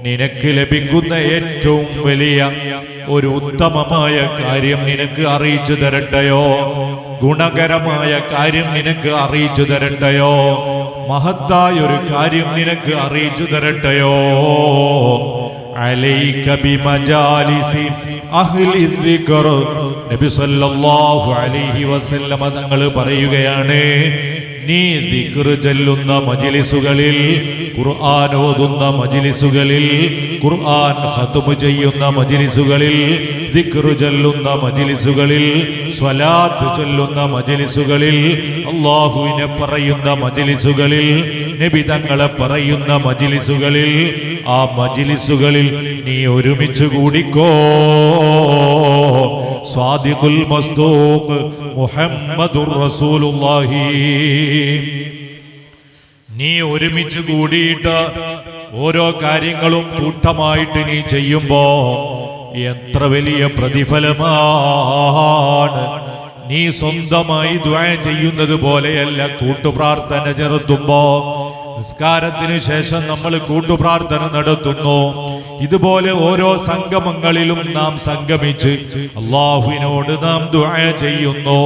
നിനക്ക് ലഭിക്കുന്ന ഏറ്റവും വലിയ ഒരു ഉത്തമമായ കാര്യം നിനക്ക് അറിയിച്ചു തരട്ടെയോ? ഗുണകരമായ കാര്യം നിനക്ക് അറിയിച്ചു തരട്ടെയോ? മഹത്തായ ഒരു കാര്യം നിനക്ക് അറിയിച്ചു തരട്ടെയോ? അലൈക ബിമജാലിസി അഹ്ലി ദിക്ർ. നബി സല്ലല്ലാഹു അലൈഹി വസല്ലം തങ്ങൾ പറയുകയാണ്, നീ ദിക്ർ ചൊല്ലുന്ന മജ്ലിസുകളിൽ, ഖുർആൻ ഓതുന്ന മജ്ലിസുകളിൽ, ഖുർആൻ ഖത്മ് ചെയ്യുന്ന മജ്ലിസുകളിൽ, ദിക്ർ ചൊല്ലുന്ന മജ്ലിസുകളിൽ, സ്വലാത്ത് ചൊല്ലുന്ന മജ്ലിസുകളിൽ, അല്ലാഹുവിനെ പറയുന്ന മജ്ലിസുകളിൽ, നബി തങ്ങളെ പറയുന്ന മജ്ലിസുകളിൽ, ആ മജ്ലിസുകളിൽ നീ ഒരുമിച്ച് കൂടിക്കോ. സ്വാദിഖുൽ മസ്ദൂഖ് മുഹമ്മദുർ റസൂലുള്ളാഹി. നീ ഒരുമിച്ച് കൂടിയിട്ട് ഓരോ കാര്യങ്ങളും കൂട്ടമായിട്ട് നീ ചെയ്യുമ്പോ എത്ര വലിയ പ്രതിഫലമാണ്. നീ സ്വന്തമായി ദുആ ചെയ്യുന്നത് പോലെയല്ല കൂട്ടുപ്രാർത്ഥന നടത്തുമ്പോ. നിസ്കാരത്തിന് ശേഷം നമ്മൾ കൂട്ടുപ്രാർത്ഥന നടത്തുന്നു. ഇതുപോലെ ഓരോ സംഗമങ്ങളിലും നാം സംഗമിച്ച് അല്ലാഹുവിനോട് നാം ദുആ ചെയ്യുന്നു.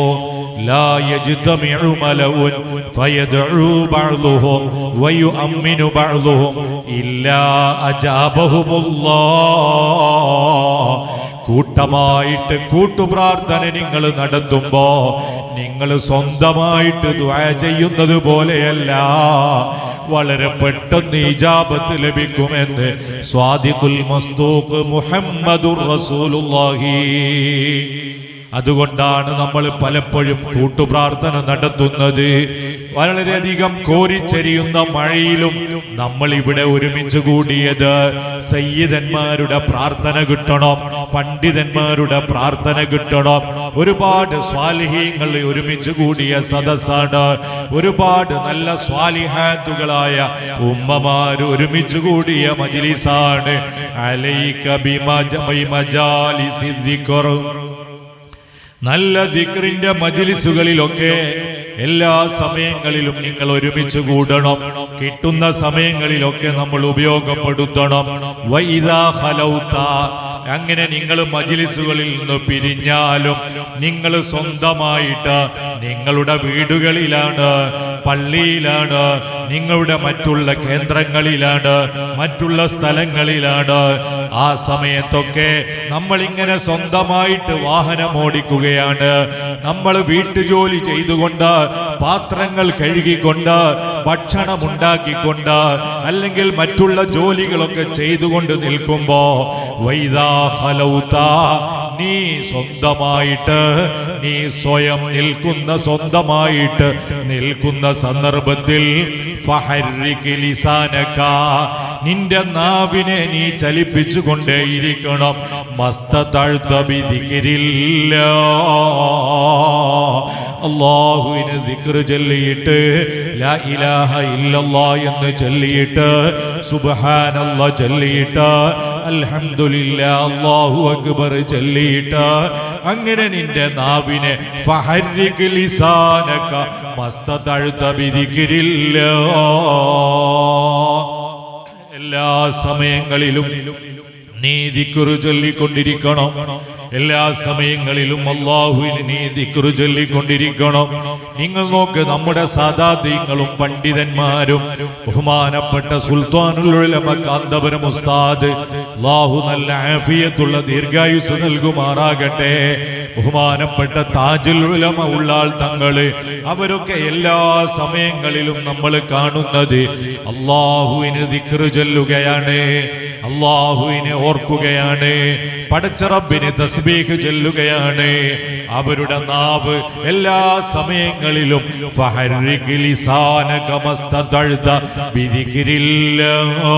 ലാ യജ്തമിഉ മലഉൻ ഫയദ്ഉ ബഅ്ദുഹും വയുഅമ്മിനു ബഅ്ദുഹും ഇല്ലാ അജാബഹുമുല്ലാഹ്. കൂട്ടമായിട്ട് കൂട്ടുപ്രാർത്ഥന നിങ്ങൾ നടത്തുമ്പോ നിങ്ങൾ സ്വന്തമായിട്ട് ദുആ ചെയ്യുന്നത് പോലെയല്ല, വളരെ പെട്ടെന്ന് ഇജാബത്ത് ലഭിക്കുമെന്ന് സ്വാദിഖുൽ മസ്ദൂഖ് മുഹമ്മദുർ റസൂലുള്ളാഹി. അതുകൊണ്ടാണ് നമ്മൾ പലപ്പോഴും കൂട്ടുപ്രാർത്ഥന നടത്തുന്നത്. വളരെയധികം കോരിച്ചെരിയുന്ന മഴയിലും നമ്മൾ ഇവിടെ ഒരുമിച്ച് കൂടിയത് സയ്യിദന്മാരുടെ പ്രാർത്ഥന കിട്ടണം, പണ്ഡിതന്മാരുടെ പ്രാർത്ഥന കിട്ടണം. ഒരുപാട് സ്വാലിഹീങ്ങൾ ഒരുമിച്ച് കൂടിയ സദസ്സാണ്. ഒരുപാട് നല്ല സ്വാലിഹാത്തുകളായ ഉമ്മമാർ ഒരുമിച്ച് കൂടിയ മജ്ലിസാണ്. അലൈക ബിമജാലിസി ദിക്ർ. നല്ല ദിക്റിന്റെ മജ്ലിസുകളിലൊക്കെ എല്ലാ സമയങ്ങളിലും നിങ്ങൾ ഒരുമിച്ച് കൂടണം. കിട്ടുന്ന സമയങ്ങളിലൊക്കെ നമ്മൾ ഉപയോഗപ്പെടുത്തണം. വഇദാ ഖലൗത, അങ്ങനെ നിങ്ങൾ മജ്ലിസുകളിൽ നിന്ന് പിരിഞ്ഞാലും നിങ്ങൾ സ്വന്തമായിട്ട് നിങ്ങളുടെ വീടുകളിലാണ്, പള്ളിയിലാണ്, നിങ്ങളുടെ മറ്റുള്ള കേന്ദ്രങ്ങളിലാണ്, മറ്റുള്ള സ്ഥലങ്ങളിലാണ്. ആ സമയത്തൊക്കെ നമ്മളിങ്ങനെ സ്വന്തമായിട്ട് വാഹനം ഓടിക്കുകയാണ്. നമ്മൾ വീട്ടുജോലി ചെയ്തുകൊണ്ട്, പാത്രങ്ങൾ കഴുകിക്കൊണ്ട്, ഭക്ഷണം ഉണ്ടാക്കിക്കൊണ്ട്, അല്ലെങ്കിൽ മറ്റുള്ള ജോലികളൊക്കെ ചെയ്തുകൊണ്ട് നിൽക്കുമ്പോ വൈദാ ഖലൗത, നീ സ്വന്തമായിട്ട്, നീ സ്വയം നിൽക്കുന്ന, സ്വന്തമായിട്ട് നിൽക്കുന്ന സന്ദർഭത്തിൽ ഫഹർരിക് ലിസാനക, നിന്റെ നാവിനെ നീ ചലിപ്പിച്ചു കൊണ്ടേയിരിക്കണം. മസ്തതഅ്ത ബിദിക്രില്ലാഹ്, അല്ലാഹുവിനെ ദിക്ർ ചൊല്ലിയിട്ട്, ലാ ഇലാഹ ഇല്ലല്ലാഹ് എന്ന് ചൊല്ലിയിട്ട്, സുബ്ഹാനല്ലാഹ് ചൊല്ലിയിട്ട്, അൽഹംദുലില്ലാഹ് അല്ലാഹു അക്ബർ ചൊല്ലിയിട്ട്, അങ്ങനെ നിന്റെ നാവിനെ ഫഹർരിക് ലിസാനക മസ്തതഅ്ത ബിദിക്രില്ലാഹ്. എല്ലാ സമയങ്ങളിലും നീ ദിക്ർ ചൊല്ലിക്കൊണ്ടിരിക്കണം. എല്ലാ സമയങ്ങളിലും അല്ലാഹുവിനെ നീ ദിക്ർ ചൊല്ലിക്കൊണ്ടിരിക്കണം. നിങ്ങൾ നോക്ക്, നമ്മുടെ സാദാതീങ്ങളും പണ്ഡിതന്മാരും ബഹുമാനപ്പെട്ട സുൽത്താനുൽ ഉലമ കാന്തപുരം ഉസ്താദ്, അല്ലാഹു നല്ല ആഫിയത്തുള്ള ദീർഘായുസ് നൽകുമാറാകട്ടെ, ബഹുമാനപ്പെട്ട താജുൽ ഉലമ ഉള്ളാൾ തങ്ങള്, അവരൊക്കെ എല്ലാ സമയങ്ങളിലും നമ്മൾ കാണുന്നത് അല്ലാഹുവിനെ ദിക്ർ ചൊല്ലുകയാണ്, അല്ലാഹുവിനെ ഓർക്കുകയാണ്, പടച്ച റബ്ബിനെ തസ്ബീഹ് ചൊല്ലുകയാണ്. അവരുടെ നാവ് എല്ലാ സമയങ്ങളിലും ഫഹർരിക് ലിസാനക മസ്തതഅ്ത ബിദിക്രില്ലാഹ്.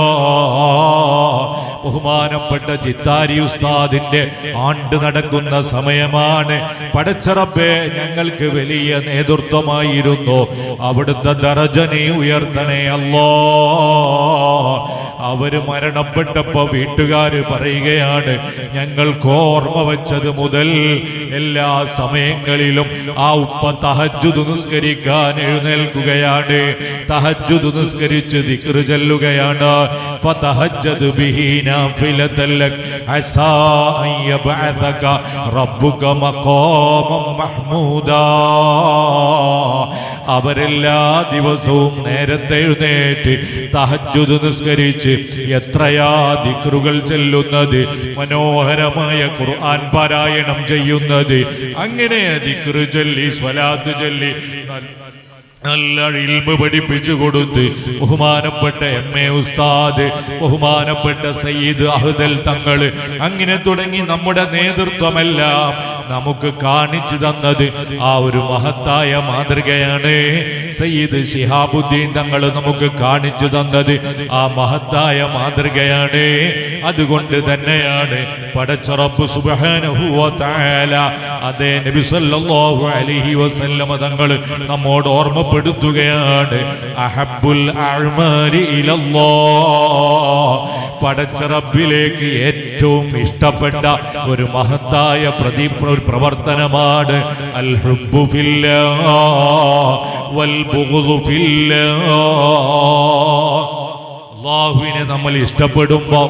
ബഹുമാനപ്പെട്ട ചിത്താരി ഉസ്താദിന്റെ ആണ്ട് നടക്കുന്ന സമയമാണ്. പടച്ച റബ്ബേ, ഞങ്ങൾക്ക് വലിയ നേതൃത്വമായിരുന്നു, അവിടുത്തെ ദറജ നീ ഉയർത്തണേ അല്ലാഹ്. അവര് മരണപ്പെട്ടപ്പോ വീട്ടുകാര് പറയുകയാണ്, ഞങ്ങൾക്ക് ഓർമ്മ വെച്ചത് മുതൽ എല്ലാ സമയങ്ങളിലും ആ ഉപ്പ തഹജ്ജുദ് നിസ്കരിക്കാൻ എഴുന്നേൽക്കുകയാണ്, തഹജ്ജുദ് നിസ്കരിച്ച് ദിക്ർ ചൊല്ലുകയാണ്. ഫതഹജ്ജദ് ബിഹി നാഫിലതൻ ലക അസാ അൻ യബ്അസക റബ്ബുക മഖാമൻ മഹ്മൂദാ. അവരെല്ലാ ദിവസവും നേരത്തെ എഴുന്നേറ്റ് തഹജ്ജുദ് നിസ്കരിച്ച് എത്രയാ ദിക്റുകൾ ചൊല്ലുന്നത്, മനോഹരമായ ഖുർആൻ പാരായണം ചെയ്യുന്നത്. അങ്ങനെ ദിക്ർ ചൊല്ലി സ്വലാത്ത് ചൊല്ലി നല്ല ഇൽമ് പഠിപ്പിച്ചു കൊടുത്ത് ബഹുമാനപ്പെട്ട എം.എ. ഉസ്താദ്, ബഹുമാനപ്പെട്ട സയ്യിദ് അഹ്ദൽ തങ്ങള്, അങ്ങനെ തുടങ്ങി നമ്മുടെ നേതൃത്വമെല്ലാം നമുക്ക് കാണിച്ചു തന്നത് ആ ഒരു മഹത്തായ മാതൃകയാണ്. സയ്യിദ് ശിഹാബുദ്ദീൻ തങ്ങൾ നമുക്ക് കാണിച്ചു തന്നത് ആ മഹത്തായ മാതൃകയാണ്. അതുകൊണ്ട് തന്നെയാണ് പടച്ച റബ്ബ് സുബ്ഹാനഹു വ തആല അതേ നബി സല്ലല്ലാഹു അലൈഹി വസല്ലമ തങ്ങൾ നമ്മോട് ഓർമ്മപ്പെടുത്തുകയാണ്, അഹബ്ബുൽ അഅ്മാലി ഇലല്ലാഹ്. പടച്ച റബ്ബിലേക്ക് ഏറ്റവും ഇഷ്ടപ്പെട്ട ഒരു മഹത്തായ പ്രവർത്തനമാണ് അൽ ഹുബ്ബു ഫില്ലാഹ് വൽ ബുഗ്ദു ഫില്ലാഹ്. അല്ലാഹുവിനെ നമ്മൾ ഇഷ്ടപ്പെടുമ്പോൾ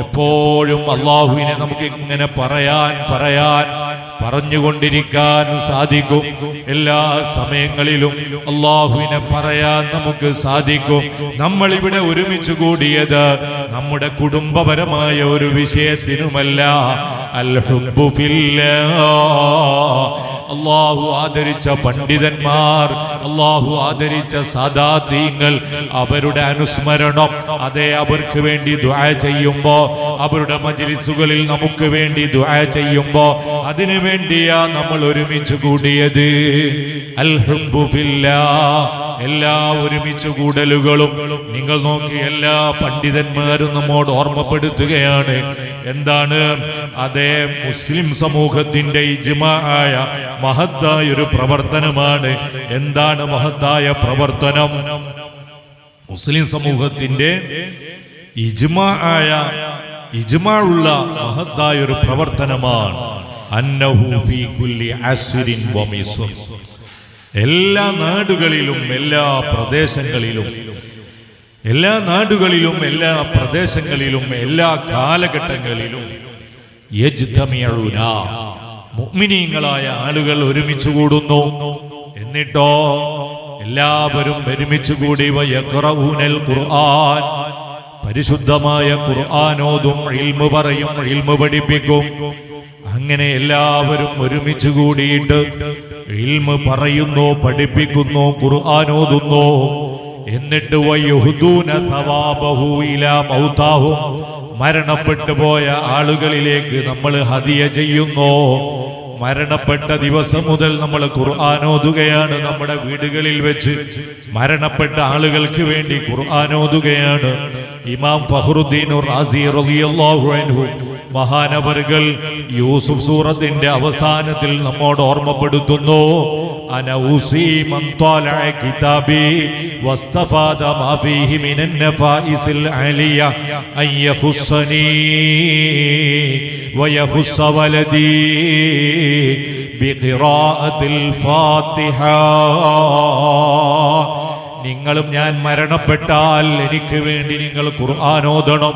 എപ്പോഴും അല്ലാഹുവിനെ നമുക്ക് ഇങ്ങനെ പറഞ്ഞുകൊണ്ടിരിക്കാൻ സാധിക്കും. എല്ലാ സമയങ്ങളിലും അല്ലാഹുവിനെ പറയാൻ നമുക്ക് സാധിക്കും. നമ്മൾ ഇവിടെ ഒരുമിച്ച് കൂടിയത് നമ്മുടെ കുടുംബപരമായ ഒരു വിഷയത്തിനുമല്ല. അൽ ഹുബ്ബു ഫില്ലാഹ്. അല്ലാഹു ആദരിച്ച പണ്ഡിതന്മാർ, അല്ലാഹു ആദരിച്ച സാദാതീങ്ങൾ, അവരുടെ അനുസ്മരണം, അതേ അവർക്ക് വേണ്ടി ദുആ ചെയ്യുമ്പോ, അവരുടെ മജ്ലിസുകളിൽ നമുക്ക് വേണ്ടി ദുആ ചെയ്യുമ്പോ അതിനു വേണ്ടിയാ നമ്മൾ ഒരുമിച്ച് കൂടിയത്. അൽ ഹുബ്ബു ഫില്ലാഹ്. എല്ലാ ഒരുമിച്ച് കൂടലുകളും നിങ്ങൾ നോക്കി എല്ലാ പണ്ഡിതന്മാരും നമ്മോട് ഓർമ്മപ്പെടുത്തുകയാണ്. എന്താണ്? അതേ മുസ്ലിം സമൂഹത്തിന്റെ ഇജ്മാഅയ മഹത്തായ ഒരു പ്രവർത്തനമാണ്. എന്താണ് മഹത്തായ പ്രവർത്തനം? മുസ്ലിം സമൂഹത്തിന്റെ ഇജ്മാഉള്ള മഹത്തായ ഒരു പ്രവർത്തനമാണ് അന്നഹു ഫീ കുല്ലി അസ്രിൻ വ മിസ്ർ. എല്ലാ നാടുകളിലും എല്ലാ പ്രദേശങ്ങളിലും എല്ലാ കാലഘട്ടങ്ങളിലും യജ്തമിഉന, മുഅ്മിനീങ്ങളായ ആളുകൾ ഒരുമിച്ച് കൂടുന്നു. എന്നിട്ടോ എല്ലാവരും ഒരുമിച്ച് കൂടി വയഖറഊനൽ ഖുർആൻ, പരിശുദ്ധമായ ഖുർആൻ ഓതും, ഇൽമു പറയും, ഇൽമു പഠിപ്പിക്കും. അങ്ങനെ എല്ലാവരും ഒരുമിച്ച് കൂടിയിട്ട് ഇൽമു പറയുന്നു, പഠിപ്പിക്കുന്നു, ഖുർആൻ ഓതുന്നു. എന്നിട്ട് വയഹ്ദൂന സവാബഹു ഇലാ മൗതാഹു, മരണപ്പെട്ടു പോയ ആളുകളിലേക്ക് നമ്മൾ ഹദിയ ചെയ്യുന്നു. മരണപ്പെട്ട ദിവസം മുതൽ നമ്മൾ ഖുർആൻ ഓതുകയാണ്. നമ്മുടെ വീടുകളിൽ വെച്ച് മരണപ്പെട്ട ആളുകൾക്ക് വേണ്ടി ഖുർആൻ ഓതുകയാണ്. ഇമാം ഫഖ്റുദ്ദീൻ റാസി റളിയല്ലാഹു അൻഹു മഹാനവറുകൾ യൂസുഫ് സൂറത്തിന്റെ അവസാനത്തിൽ നമ്മോട് ഓർമ്മപ്പെടുത്തുന്നു, അന ഉസീ മൻ ത്വലഅ കിതാബി വസ്തഫാദ മാ ഫീഹി മിനൻ നഫായിസിൽ അലിയ അൻ യഖുസ്സനി വയഖുസ്സ വലദി ബിഖിറാഅത്തിൽ ഫാത്തിഹ. നിങ്ങളും ഞാൻ മരണപ്പെട്ടാൽ എനിക്ക് വേണ്ടി നിങ്ങൾ ഖുർആൻ ഓതണം.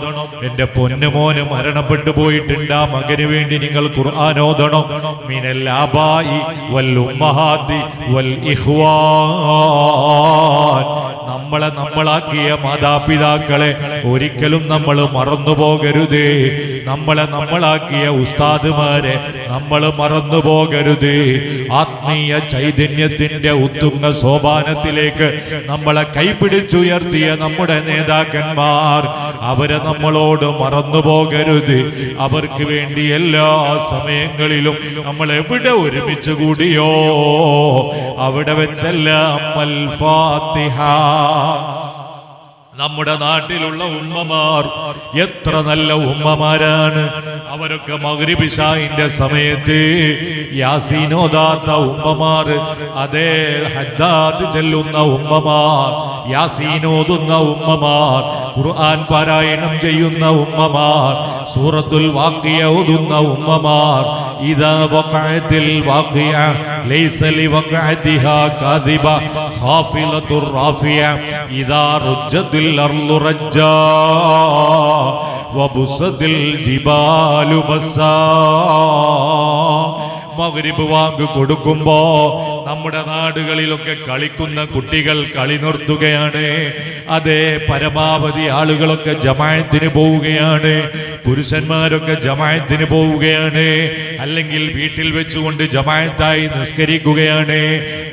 എന്റെ പൊന്നുമോന് മരണപ്പെട്ടു പോയിട്ടുണ്ട്, ആ മകന് വേണ്ടി നിങ്ങൾ ഖുർആൻ ഓതണം. മിനൽ ആബായി വൽ ഉമ്മഹാത്തി വൽ ഇഖ്വാൻ. നമ്മളാക്കിയ മാതാപിതാക്കളെ ഒരിക്കലും നമ്മൾ മറന്നുപോകരുത്. നമ്മളാക്കിയ ഉസ്താദുമാരെ നമ്മൾ മറന്നുപോകരുത്. ആത്മീയ ചൈതന്യത്തിന്റെ ഉത്തുംഗ സോപാനത്തിലേക്ക് നമ്മളെ കൈപിടിച്ചുയർത്തിയ നമ്മുടെ നേതാക്കന്മാർ, അവരെ നമ്മളോട് മറന്നുപോകരുത്. അവർക്ക് വേണ്ടി എല്ലാ സമയങ്ങളിലും നമ്മൾ എവിടെ ഒരുമിച്ച് കൂടിയോ അവിടെ വെച്ചെല്ലാം അൽ ഫാത്തിഹ. നമ്മുടെ നാട്ടിലുള്ള ഉമ്മമാർ എത്ര നല്ല ഉമ്മമാരാണ്. അവരൊക്കെ മഗ്രിബ് ഇശാഇന്റെ സമയത്ത് യാസീനോദാത്ത ഉമ്മമാർ, അതേ ഹദ്ദാദ് ചെല്ലുന്ന ഉമ്മമാർ, യാസീനോദുന്ന ഉമ്മമാർ, ഖുർആൻ പാരായണം ചെയ്യുന്ന ഉമ്മമാർ, സൂറത്തുൽ വാഖിയ ഓതുന്ന ഉമ്മമാർ. ഇദാ വഖഅത്തിൽ വാഖിയ ലൈസ ലിവഖഅതിഹാ കാദിബ ഖാഫിലത്തുർ റാഫിയ ഇദാ റുജ്ജത്തിൽ അർളു റജ്ജാ വബുസത്തിൽ ജിബാലു ബസ്സാ. മഗ്രിബ് വാങ്ക് കൊടുക്കുമ്പോ നമ്മുടെ നാടുകളിലൊക്കെ കളിക്കുന്ന കുട്ടികൾ കളി നിർത്തുകയാണ്. അതേ പരമാവധി ആളുകളൊക്കെ ജമാഅത്തിന് പോവുകയാണ്, പുരുഷന്മാരൊക്കെ ജമാഅത്തിന് പോവുകയാണ്, അല്ലെങ്കിൽ വീട്ടിൽ വെച്ചുകൊണ്ട് ജമാഅത്തായി നിസ്കരിക്കുകയാണ്.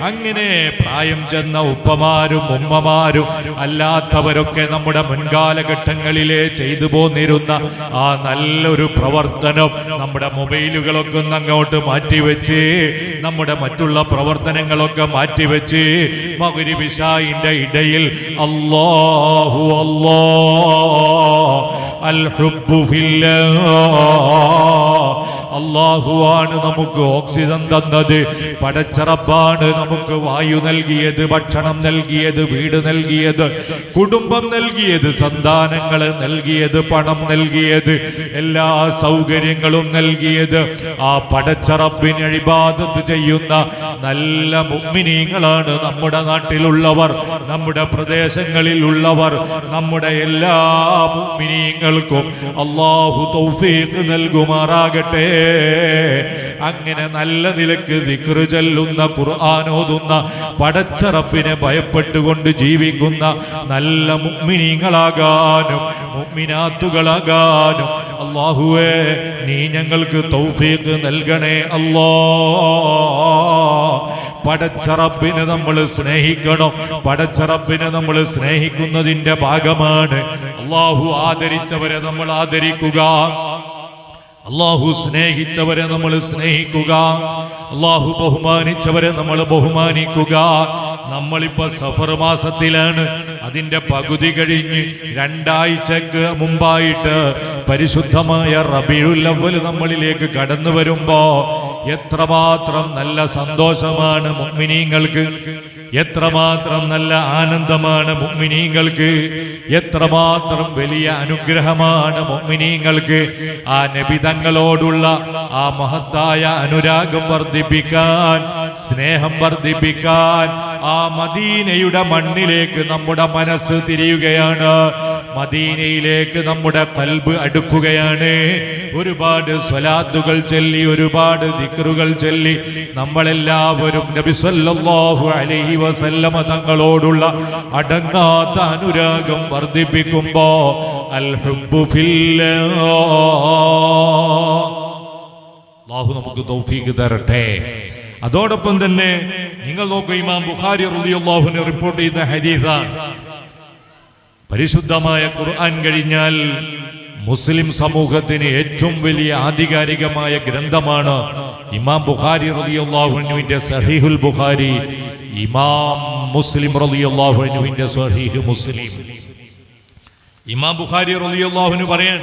അങ്ങനെ പ്രായം ചെന്ന ഉപ്പമാരും ഉമ്മമാരും അല്ലാത്തവരൊക്കെ നമ്മുടെ മുൻകാലഘട്ടങ്ങളിലെ ചെയ്തു പോന്നിരുന്ന ആ നല്ലൊരു പ്രവർത്തനം നമ്മുടെ മൊബൈലുകളൊക്കെ ഒന്ന് അങ്ങോട്ട് മാറ്റിവെച്ച്, നമ്മുടെ മറ്റുള്ള പ്രവർത്തനങ്ങളൊക്കെ മാറ്റിവെച്ച് മഗ്രിബ് ഇശാഇന്റെ ഇടയിൽ അല്ലാഹു അല്ലാഹ് അൽ ഹുബ്ബു ഫില്ലാഹ്, അല്ലാഹുവാണ് നമുക്ക് ഓക്സിജൻ തന്നത്, പടച്ചറപ്പാണ് നമുക്ക് വായു നൽകിയത്, ഭക്ഷണം നൽകിയത്, വീട് നൽകിയത്, കുടുംബം നൽകിയത്, സന്താനങ്ങൾ നൽകിയത്, പണം നൽകിയത്, എല്ലാ സൗകര്യങ്ങളും നൽകിയത്. ആ പടച്ചറപ്പിന് ഇബാദത്ത് ചെയ്യുന്ന നല്ല മുഅ്മിനീങ്ങളാണ് നമ്മുടെ നാട്ടിലുള്ളവർ, നമ്മുടെ പ്രദേശങ്ങളിൽ ഉള്ളവർ. നമ്മുടെ എല്ലാ മുഅ്മിനീങ്ങൾക്കും അല്ലാഹു തൗഫീഖ് നൽകുമാറാകട്ടെ. അങ്ങനെ നല്ല നിലക്ക് ദിക്റ് ചൊല്ലുന്ന, ഖുർആൻ ഓതുന്ന, പടച്ച റബ്ബിനെ ഭയപ്പെട്ടുകൊണ്ട് ജീവിക്കുന്ന നല്ല മുഅ്മിനീങ്ങളാകാനും മുഅ്മിനാത്തുകളാകാനും അല്ലാഹുവേ നീ ഞങ്ങൾക്ക് തൗഫീഖ് നൽകണേ അല്ലാഹ്. പടച്ച റബ്ബിനെ നമ്മൾ സ്നേഹിക്കണം. പടച്ച റബ്ബിനെ നമ്മൾ സ്നേഹിക്കുന്നതിന്റെ ഭാഗമാണ് അല്ലാഹു ആദരിച്ചവരെ നമ്മൾ ആദരിക്കുക, അല്ലാഹു സ്നേഹിച്ചവരെ നമ്മൾ സ്നേഹിക്കുക, അല്ലാഹു ബഹുമാനിച്ചവരെ നമ്മൾ ബഹുമാനിക്കുക. നമ്മളിപ്പോ സഫർ മാസത്തിലാണ്. അതിന്റെ പകുതി കഴിഞ്ഞ് 2 ആഴ്ചക്ക് മുമ്പായിട്ട് പരിശുദ്ധമായ റബീഉൽ അവ്വൽ നമ്മളിലേക്ക് കടന്നു വരുമ്പോ എത്രമാത്രം നല്ല സന്തോഷമാണ് മുഅ്മിനീങ്ങൾക്ക്, എത്രമാത്രം നല്ല ആനന്ദമാണ് മുഅ്മിനീങ്ങൾക്ക്, എത്രമാത്രം വലിയ അനുഗ്രഹമാണ് മുഅ്മിനീങ്ങൾക്ക്. ആ നബി തങ്ങളോടുള്ള ആ മഹത്തായ അനുരാഗം വർദ്ധിപ്പിക്കാൻ, സ്നേഹം വർദ്ധിപ്പിക്കാൻ ആ മദീനയുടെ മണ്ണിലേക്ക് നമ്മുടെ മനസ്സ് തിരിയുകയാണ്, മദീനയിലേക്ക് നമ്മുടെ ഖൽബ് അടുക്കുകയാണ്. ഒരുപാട് സ്വലാത്തുകൾ ചൊല്ലി, ഒരുപാട് ദിക്റുകൾ ചൊല്ലി നമ്മളെല്ലാവരും നബി സല്ലല്ലാഹു അലൈഹി വസല്ലമ തങ്ങളോടുള്ള അടങ്ങാത്ത അനുരാഗം വർദ്ധിപ്പിക്കുമ്പോ അൽ ഹുബ്ബു ഫില്ലാഹ്, അല്ലാഹു നമുക്ക് തൗഫീഖ് തരട്ടെ. അതോടൊപ്പം തന്നെ നിങ്ങൾ നോക്കൂ, ഇമാം ബുഖാരി റളിയല്ലാഹു അൻഹു റിപ്പോർട്ട് ചെയ്യുന്ന ഹദീസാണ്. പരിശുദ്ധമായ ഖുർആൻ കഴിഞ്ഞാൽ മുസ്ലിം സമൂഹത്തിന് ഏറ്റവും വലിയ ആധികാരികമായ ഗ്രന്ഥമാണ് ഇമാം ബുഖാരി റളിയല്ലാഹു അൻഹുവിന്റെ സഹീഹുൽ ബുഖാരി, ഇമാം മുസ്ലിം റളിയല്ലാഹു അൻഹുവിന്റെ സഹീഹ് മുസ്ലിം. ഇമാം ബുഖാരി റളിയല്ലാഹു അൻഹു പറയാൻ,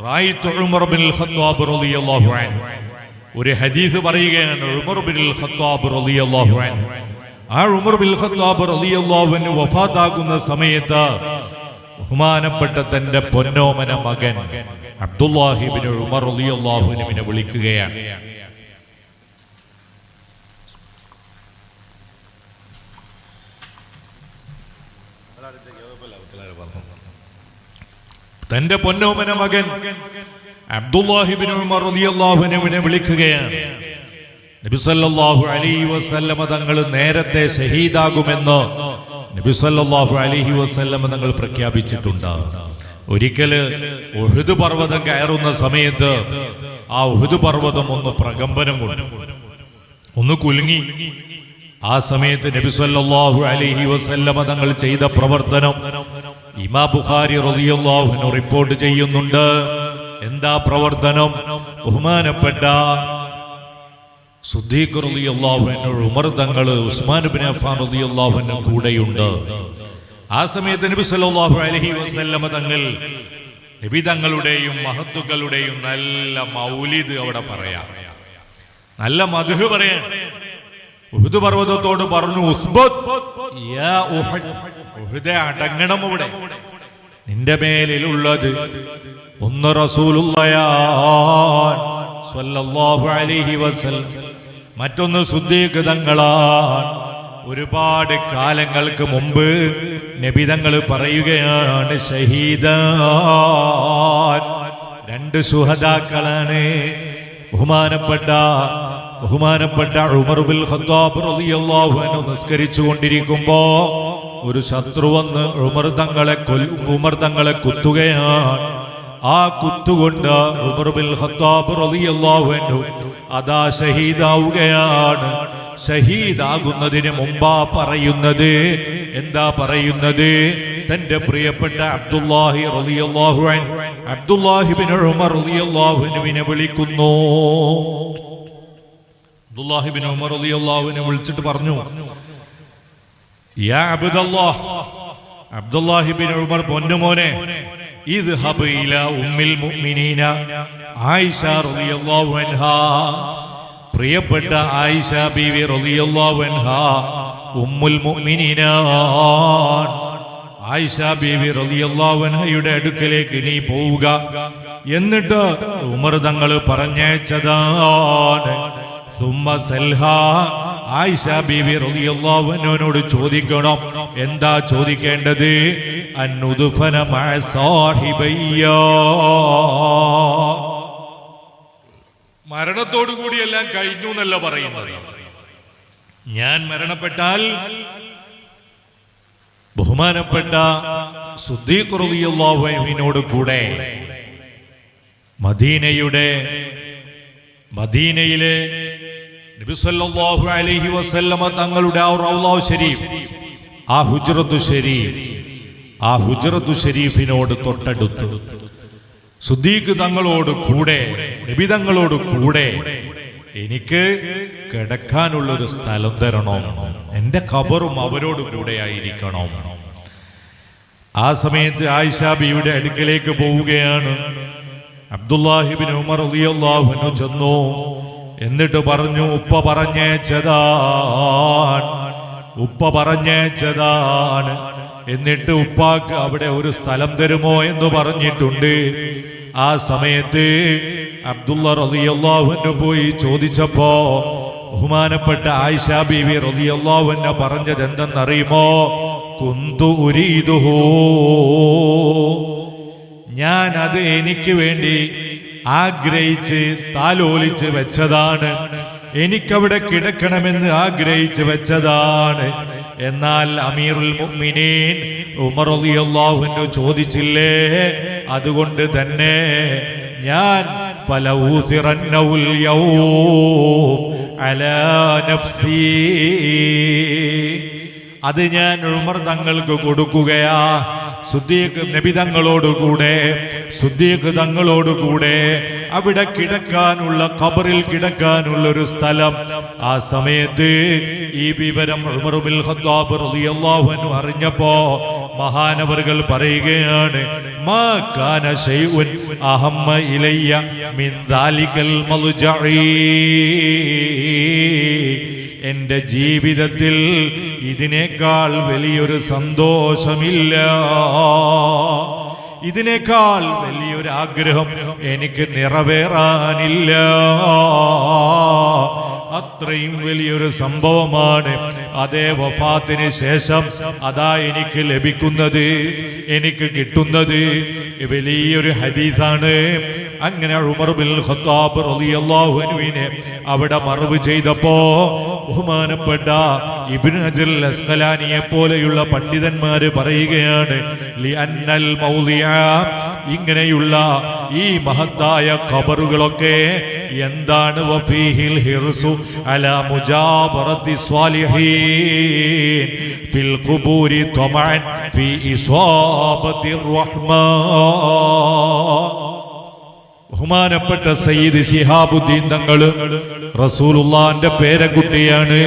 റഅയ്തു ഉമർ ബിനുൽ ഖത്താബ് റളിയല്ലാഹു അൻഹു, ഒരു ഹദീസ് പറയുകയാണ്, ഉമർ ബിനുൽ ഖത്താബ് റളിയല്ലാഹു അൻഹു, ആ ഉമർ ബിനുൽ ഖത്താബ് റളിയല്ലാഹു അൻഹു വഫാത്താകുന്ന സമയത്ത് ബഹുമാനപ്പെട്ട തന്റെ പൊന്നോമന മകൻ അബ്ദുല്ലാഹി ഇബ്നു ഉമർ റളിയല്ലാഹു അൻഹുവിനെ വിളിക്കുകയാണ്. തന്റെ പൊന്നോമന മകൻ അബ്ദുല്ലാഹി ഇബ്നു ഉമർ റളിയല്ലാഹു അൻഹുവിനെ വിളിക്കുകയാണ്. നബി സല്ലല്ലാഹു അലൈഹി വസല്ലമ തങ്ങൾ നേരത്തെ ഷഹീദാകുമെന്ന് നബി സല്ലല്ലാഹു അലൈഹി വസല്ലമ തങ്ങൾ പ്രഖ്യാപിച്ചിട്ടുണ്ട്. ഒരിക്കല് ഉഹുദ് പർവ്വതം കയറുന്ന സമയത്ത് ആ ഉഹുദ് പർവ്വതം ഒന്ന് പ്രകമ്പനം കൊണ്ടു, ഒന്ന് കുലുങ്ങി. ആ സമയത്ത് നബി സല്ലല്ലാഹു അലൈഹി വസല്ലമ തങ്ങൾ ചെയ്ത പ്രവർത്തനം ഇമാം ബുഖാരി റളിയല്ലാഹു അൻഹു റിപ്പോർട്ട് ചെയ്യുന്നുണ്ട്. എന്താ പ്രവർത്തനം? ബഹുമാനപ്പെട്ട സിദ്ദീഖ് റളിയല്ലാഹു അൻഹു, ഉമർ തങ്ങൾ, ഉസ്മാൻ ഇബ്നു അഫ്ഫാൻ റളിയല്ലാഹു അൻഹു കൂടെയുണ്ട്. ആ സമയത്ത് നബി സല്ലല്ലാഹു അലൈഹി വസല്ലമ നബി തങ്ങളുടെയും മഹത്തുക്കളുടെയും നല്ല മൗലിദ് അവിടെ പറയാം, നല്ല മദ്ഹ് പറയാൻ. ഉഹുദ് പർവ്വതത്തോട് പറഞ്ഞു, യാ ഉഹദ്, ഉഹുദേ അടങ്ങണം, ഇവിടെ നിന്റെ മേലിലുള്ളത് ഒന്ന് റസൂലുള്ളാഹി സ്വല്ലല്ലാഹു അലൈഹി വസല്ലം, മറ്റൊന്ന് സിദ്ദീഖ് തങ്ങളാണ്. ഒരുപാട് കാലങ്ങൾക്ക് മുമ്പ് നബി തങ്ങൾ പറയുകയാണ്, ഷഹീദാൻ, രണ്ട് ശുഹദാക്കളാണ്. ബഹുമാനപ്പെട്ട ഉമർ ബിൻ ഖത്താബ് റളിയല്ലാഹു അൻഹു നിസ്കരിച്ചു കൊണ്ടിരിക്കുമ്പോ ഒരു ശത്രു വന്ന് ഉമർ തങ്ങളെ കുത്തുകയാണ്. ആ കുത്തുകൊണ്ട് ഉമർ ബിൻ ഖത്താബ് റളിയല്ലാഹു അൻഹു അതാ ഷഹീദാവുകയാണ്. ഷഹീദാകുന്നതിന് മുമ്പാ പറയുന്നത്, എന്താ പറയുന്നത്? തന്റെ പ്രിയപ്പെട്ട അബ്ദുല്ലാഹി റളിയല്ലാഹു അൻഹു, അബ്ദുല്ലാഹി ബിൻ ഉമർ റളിയല്ലാഹു അൻഹുവിനെ വിളിക്കുന്നു. അബ്ദുല്ലാഹി ബിൻ ഉമർ റളിയല്ലാഹു അൻഹു വിളിച്ചിട്ട് പറഞ്ഞു, യാ അബ്ദുല്ലാഹ്, അബ്ദുല്ലാഹി ബിൻ ഉമർ പൊന്നുമോനെ, ഇദ്ഹബ് ഇലാ ഉമ്മിൽ മുഅ്മിനീന ആയിഷ റളിയല്ലാഹു അൻഹാ, പ്രിയപ്പെട്ട ആയിഷ ബീവി റളിയല്ലാഹു അൻഹാ ഉമ്മുൽ മുഅ്മിനീനാൻ. ആയിഷ ബീവി റളിയല്ലാഹു അൻഹയുടെ അടുക്കലേക്ക് നീ പോവുക. എന്നിട്ട് ഉമർ തങ്ങൾ പറഞ്ഞയച്ചതാണ്, സുമ്മ സൽഹാ, ആയിഷ ബീവി റളിയല്ലാഹു അൻഹയോട് ചോദിക്കണം. എന്താ ചോദിക്കേണ്ടത്? അന്നുദ്ഫന മഅ സാഹിബയ്യ, മരണത്തോടു കൂടി എല്ലാം കഴിഞ്ഞു എന്നല്ല പറയുന്നത്. ഞാൻ മരണപ്പെട്ടാൽ ബഹുമാനപ്പെട്ട സിദ്ദീഖ് റളിയല്ലാഹു അൻഹുവിനോട് കൂടെ മദീനയിലെ നബി സല്ലല്ലാഹു അലൈഹി വസല്ലമ തങ്ങളുടെ ആ റൗള ഷരീഫ്, ആ ഹുജ്റത്തു ഷരീഫിനോട് തൊട്ടടുത്ത് സിദ്ദീഖ് തങ്ങളോട് കൂടെ, നബി തങ്ങളോട് കൂടെ എനിക്ക് കിടക്കാനുള്ളൊരു സ്ഥലം തരണം, എന്റെ ഖബറും അവരോട് കൂടെ ആയിരിക്കണം. ആ സമയത്ത് ആയിഷ ബീവിയുടെ അടുക്കലേക്ക് പോവുകയാണ്. അബ്ദുല്ലാഹി ബിൻ ഉമർ റളിയല്ലാഹു അൻഹു ചെന്നു. എന്നിട്ട് പറഞ്ഞു, ഉപ്പ പറഞ്ഞേച്ചതാണ്. എന്നിട്ട് ഉപ്പാക്ക് അവിടെ ഒരു സ്ഥലം തരുമോ എന്ന് പറഞ്ഞിട്ടുണ്ട്. ആ സമയത്ത് അബ്ദുള്ള റളിയല്ലാഹു അൻഹു പോയി ചോദിച്ചപ്പോ ബഹുമാനപ്പെട്ട ആയിഷ ബീവി റളിയല്ലാഹു അൻഹ പറഞ്ഞത് എന്തെന്നറിയുമോ? കുന്തു ഉരീദുഹു, ഞാൻ അത് എനിക്ക് വേണ്ടി ആഗ്രഹിച്ച് താലോലിച്ച് വെച്ചതാണ്, എനിക്കവിടെ കിടക്കണമെന്ന് ആഗ്രഹിച്ച് വെച്ചതാണ്. എന്നാൽ അമീറുൽ മുഅ്മിനീൻ ഉമർ റളിയല്ലാഹു അൻഹു ചോദിച്ചില്ലേ, അതുകൊണ്ട് തന്നെ ഞാൻ ഫലഊസിറന്നൗൽ യൗം അലാ നഫ്സി, അത് ഞാൻ ഉമർ തങ്ങൾക്ക് കൊടുക്കുകയാ. സിദ്ദീഖ് നബി തങ്ങളോടുകൂടെ അവിടെ കിടക്കാനുള്ള, ഖബറിൽ കിടക്കാനുള്ള ഒരു സ്ഥലം. ആ സമയത്ത് ഈ വിവരം ഉമർ ബിൻ ഖത്താബ് റളിയല്ലാഹു അൻഹു അറിഞ്ഞപ്പോ മഹാനവറുകൾ പറയുകയാണ്, മാ കാന ശൈഉൻ അഹമ്മ ഇലയ്യ മിൻ ദാലികൽ മൽജഇ, എന്റെ ജീവിതത്തിൽ ഇതിനേക്കാൾ വലിയൊരു സന്തോഷമില്ല, ഇതിനേക്കാൾ വലിയൊരു ആഗ്രഹം എനിക്ക് നിറവേറാനില്ല. അത്രയും വലിയൊരു സംഭവമാണ്. അതേ വഫാത്തിന് ശേഷം അതാ എനിക്ക് ലഭിക്കുന്നത്, എനിക്ക് കിട്ടുന്നത് വലിയൊരു ഹദീസാണ്. അങ്ങനെ ഉമർ ബിൻ ഖത്താബ് റളിയല്ലാഹു അൻഹുവിനെ അവിടെ മറവ് ചെയ്തപ്പോ ബഹുമാനപ്പെട്ട ഇബ്നു ഹജർ അസ്ഖലാനിയെ പോലെയുള്ള പണ്ഡിതന്മാര് പറയുകയാണ്, ലിഅന്നൽ മൗളിയ, ഇങ്ങനെയുള്ള ഈ മഹത്തായ ഖബറുകളൊക്കെ എന്താണ്? വഫീഹിൽ ഹിർസു അലാ മുജാബറത്തി സ്വാലിഹീൻ ഫിൽ ഖുബൂരി തമഅൻ ഫീ ഇസ്വാബത്തി റഹ്മാൻ. ബഹുമാനപ്പെട്ട സയ്യിദ് ശിഹാബുദ്ദീൻ തങ്ങള് റസൂലുള്ളാഹിന്റെ പേരക്കുട്ടിയാണ്.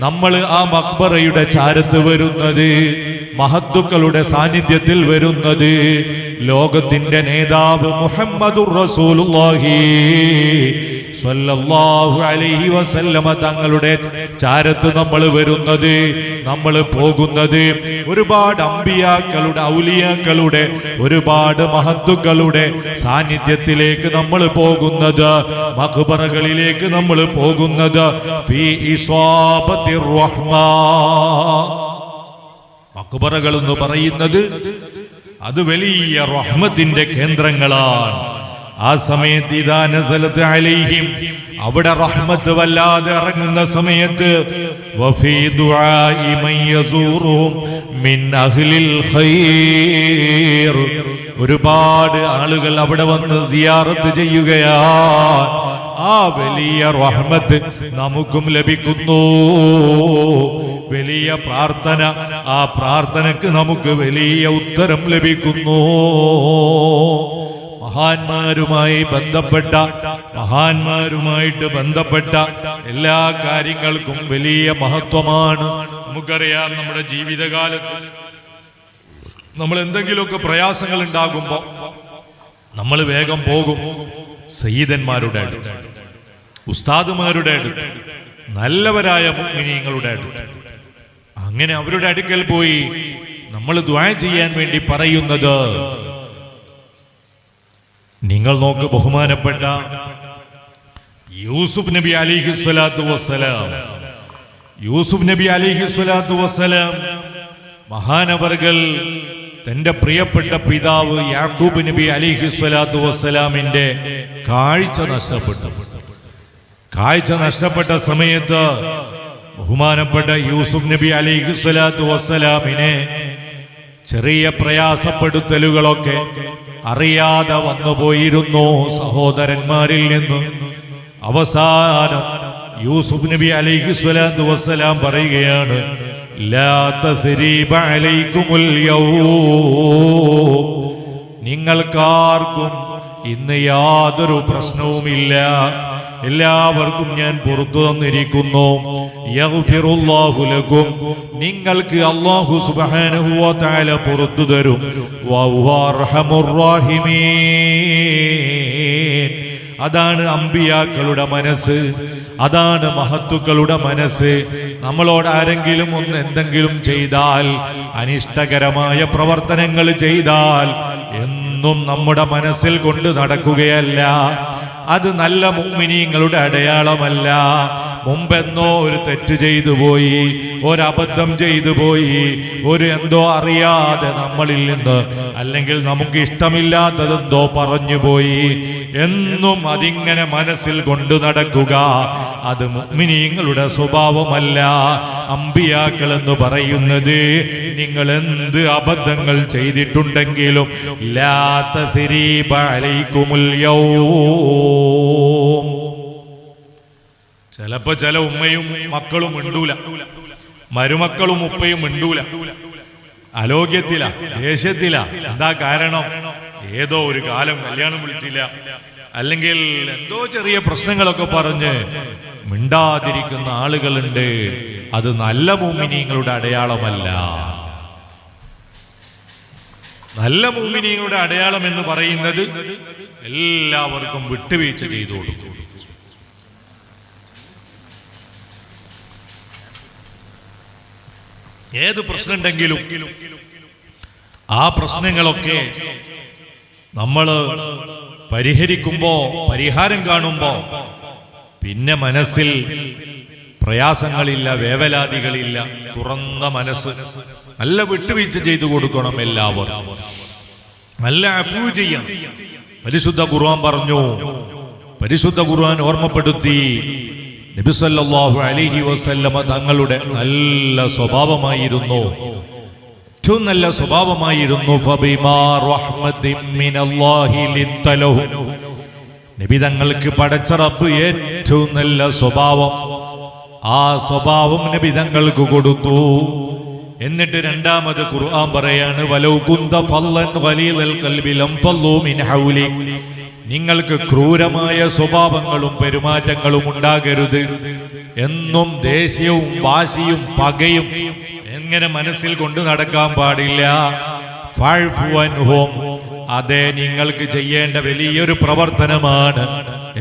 നമ്മൾ ആ മക്ബറയുടെ ചാരത്ത് വരുന്നത് മഹത്തുക്കളുടെ സാന്നിധ്യത്തിൽ വരുന്നത് ലോകത്തിന്റെ നേതാവ് മുഹമ്മദുർ റസൂലുള്ളാഹി സ്വല്ലല്ലാഹു അലൈഹി വസല്ലമ തങ്ങളുടെ ചാരത്ത് നമ്മൾ വരുന്നത്, നമ്മൾ പോകുന്നത് ഒരുപാട് അമ്പിയാക്കളുടെ ഔലിയാക്കളുടെ ഒരുപാട് മഹത്തുക്കളുടെ സാന്നിധ്യത്തിലേക്ക് നമ്മൾ പോകുന്നത്, മഖ്ബറകളിലേക്ക് നമ്മൾ പോകുന്നത് ഫീ ഇസാബത്തിർ റഹ്മാ. മഖ്ബറകൾ എന്ന് പറയുന്നത് അത് വലിയ റഹ്മത്തിന്റെ കേന്ദ്രങ്ങളാണ്. ആ സമയത്ത് ഇദാ നസലത് അലൈഹിം, അവിടെ റഹ്മത്ത് വല്ലാതെ ഇറങ്ങുന്ന സമയത്ത് വഫീ ദുആഇ മൻ യസൂറുഹും മിൻ അഹ്ലിൽ ഖൈർ, ഒരുപാട് ആളുകൾ അവിടെ വന്ന് സിയാറത്ത് ചെയ്യുകയാണ്. ആ വലിയ റഹ്മത്ത് നമുക്കും ലഭിക്കുന്നു. വലിയ പ്രാർത്ഥന, ആ പ്രാർത്ഥനക്ക് നമുക്ക് വലിയ ഉത്തരം ലഭിക്കുന്നു. മഹാന്മാരുമായിട്ട് ബന്ധപ്പെട്ട എല്ലാ കാര്യങ്ങൾക്കും വലിയ മഹത്വമാണ്. നമുക്കറിയാം, നമ്മുടെ ജീവിതകാലത്ത് നമ്മൾ എന്തെങ്കിലുമൊക്കെ പ്രയാസങ്ങൾ ഉണ്ടാകുമ്പോൾ നമ്മൾ വേഗം പോകും സയ്യിദന്മാരുടെ അടുത്ത്, ഉസ്താദുമാരുടെ അടുത്ത്, നല്ലവരായ മുഅ്മിനീങ്ങളുടെ അടുത്ത്. അങ്ങനെ അവരുടെ അടുക്കൽ പോയി നമ്മൾ ദുആ ചെയ്യാൻ വേണ്ടി പറയുന്നത്, നിങ്ങൾ നോക്ക്, ബഹുമാനപ്പെട്ട യൂസുഫ് നബി അലൈഹിസ്സലാത്തു വസ്സലാം, യൂസുഫ് നബി അലൈഹിസ്സലാത്തു വസ്സലാം മഹാനവർകൾ തന്റെ പ്രിയപ്പെട്ട പിതാവ് യാക്കൂബ് നബി അലൈഹിസ്സലാത്തു വസ്സലാമിന്റെ കാഴ്ച നഷ്ടപ്പെട്ടു. കാഴ്ച നഷ്ടപ്പെട്ട സമയത്ത് ബഹുമാനപ്പെട്ട യൂസുഫ് നബി അലൈഹിസ്സലാത്തു വസ്സലാമിനെ ചെറിയ പ്രയാസപ്പെടുത്തലുകളൊക്കെ അറിയാതെ വന്നുപോയിരുന്നു സഹോദരന്മാരിൽ നിന്ന്. അവസാനം യൂസുഫ് നബി അലൈഹിസ്സലാത്തു വസ്സലാം പറയുകയാണ്, ലാ തസ്രീബ അലൈക്കുമുൽ യൗം, നിങ്ങൾക്കാർക്കും ഇന്ന് യാതൊരു പ്രശ്നവുമില്ല, എല്ലാവർക്കും ഞാൻ പുറത്തു തന്നിരിക്കുന്നു. യഗ്ഫിറുല്ലാഹു ലക്കും, നിങ്ങൾക്ക് അല്ലാഹു സുബ്ഹാനഹു വ തആല പുറത്തു തരും. വഹുവ അർഹമുർ റഹീമീൻ, അതാണ് അമ്പിയാക്കളുടെ മനസ്സ്, അതാണ് മഹത്തുക്കളുടെ മനസ്സ്. നമ്മളോട് ആരെങ്കിലും ഒന്ന് എന്തെങ്കിലും ചെയ്താൽ, അനിഷ്ടകരമായ പ്രവർത്തനങ്ങൾ ചെയ്താൽ എന്നും നമ്മുടെ മനസ്സിൽ കൊണ്ട് നടക്കുകയല്ല. അത് നല്ല മുഅ്മിനീങ്ങളുടെ അടയാളമല്ല. മുമ്പെന്നോ ഒരു തെറ്റ് ചെയ്തു പോയി, ഒരബദ്ധം ചെയ്തു പോയി, ഒരു എന്തോ അറിയാതെ നമ്മളിൽ നിന്ന്, അല്ലെങ്കിൽ നമുക്ക് ഇഷ്ടമില്ലാത്തതെന്തോ പറഞ്ഞുപോയി, എന്നും അതിങ്ങനെ മനസ്സിൽ കൊണ്ടു നടക്കുക, അത് മുഅ്മിനീങ്ങളുടെ സ്വഭാവമല്ല. അമ്പിയാക്കൾ എന്ന് പറയുന്നത്, നിങ്ങൾ എന്ത് അബദ്ധങ്ങൾ ചെയ്തിട്ടുണ്ടെങ്കിലും ലാ തസ്രീബ അലൈക്കുമുൽ യൗം. ചിലപ്പോ ചില ഉമ്മയും മക്കളും മിണ്ടൂല, മരുമക്കളും ഉപ്പയും മിണ്ടൂല, അലോക്യത്തില, ദേഷ്യത്തില. എന്താ കാരണം? ഏതോ ഒരു കാലം കല്യാണം വിളിച്ചില്ല, അല്ലെങ്കിൽ എന്തോ ചെറിയ പ്രശ്നങ്ങളൊക്കെ പറഞ്ഞ് മിണ്ടാതിരിക്കുന്ന ആളുകളുണ്ട്. അത് നല്ല മുഅ്മിനീങ്ങളുടെ അടയാളമല്ല. നല്ല മുഅ്മിനീങ്ങളുടെ അടയാളം എന്ന് പറയുന്നത് എല്ലാവർക്കും വിട്ടുവീഴ്ച ചെയ്തു കൊടുക്കും. ഏത് പ്രശ്നമുണ്ടെങ്കിലും ആ പ്രശ്നങ്ങളൊക്കെ നമ്മൾ പരിഹരിക്കുമ്പോ, പരിഹാരം കാണുമ്പോ പിന്നെ മനസ്സിൽ പ്രയാസങ്ങളില്ല, വേവലാതികളില്ല, തുറന്ന മനസ്സ്. നല്ല വിട്ടുവീഴ്ച ചെയ്തു കൊടുക്കണം എല്ലാവരും, നല്ല അഫ്വു ചെയ്യണം. പരിശുദ്ധ ഖുർആൻ പറഞ്ഞു, പരിശുദ്ധ ഖുർആൻ ഓർമ്മപ്പെടുത്തി, നബി സല്ലല്ലാഹു അലൈഹി വസല്ലമ തങ്ങളുടെ നല്ല സ്വഭാവമായിരുന്നു, ഏറ്റവും നല്ല സ്വഭാവമായിരുന്നു. ഫബിമാ റഹ്മത്തിൻ മിനല്ലാഹി ലിൻതലഹു, നബി തങ്ങൾക്ക് പടച്ച റബ്ബ് ഏറ്റവും നല്ല സ്വഭാവം, ആ സ്വഭാവം നബി തങ്ങൾക്ക് കൊടുത്തു. എന്നിട്ട് രണ്ടാമത് ഖുർആൻ പറയാണ്, വലൗ കുന്ത ഫല്ലൻ ഗലീദൽ ഖൽബി ലംഫല്ലൂ മിൻ ഹൗലിക്, നിങ്ങൾക്ക് ക്രൂരമായ സ്വഭാവങ്ങളും പെരുമാറ്റങ്ങളും ഉണ്ടാകരുത്. എന്നും ദേഷ്യവും വാശിയും പകയും ഇങ്ങനെ മനസ്സിൽ കൊണ്ട് നടക്കാൻ പാടില്ല. ഫഅഫു അൻഹും, അതെ നിങ്ങൾക്ക് ചെയ്യേണ്ട വലിയൊരു പ്രവർത്തനമാണ്.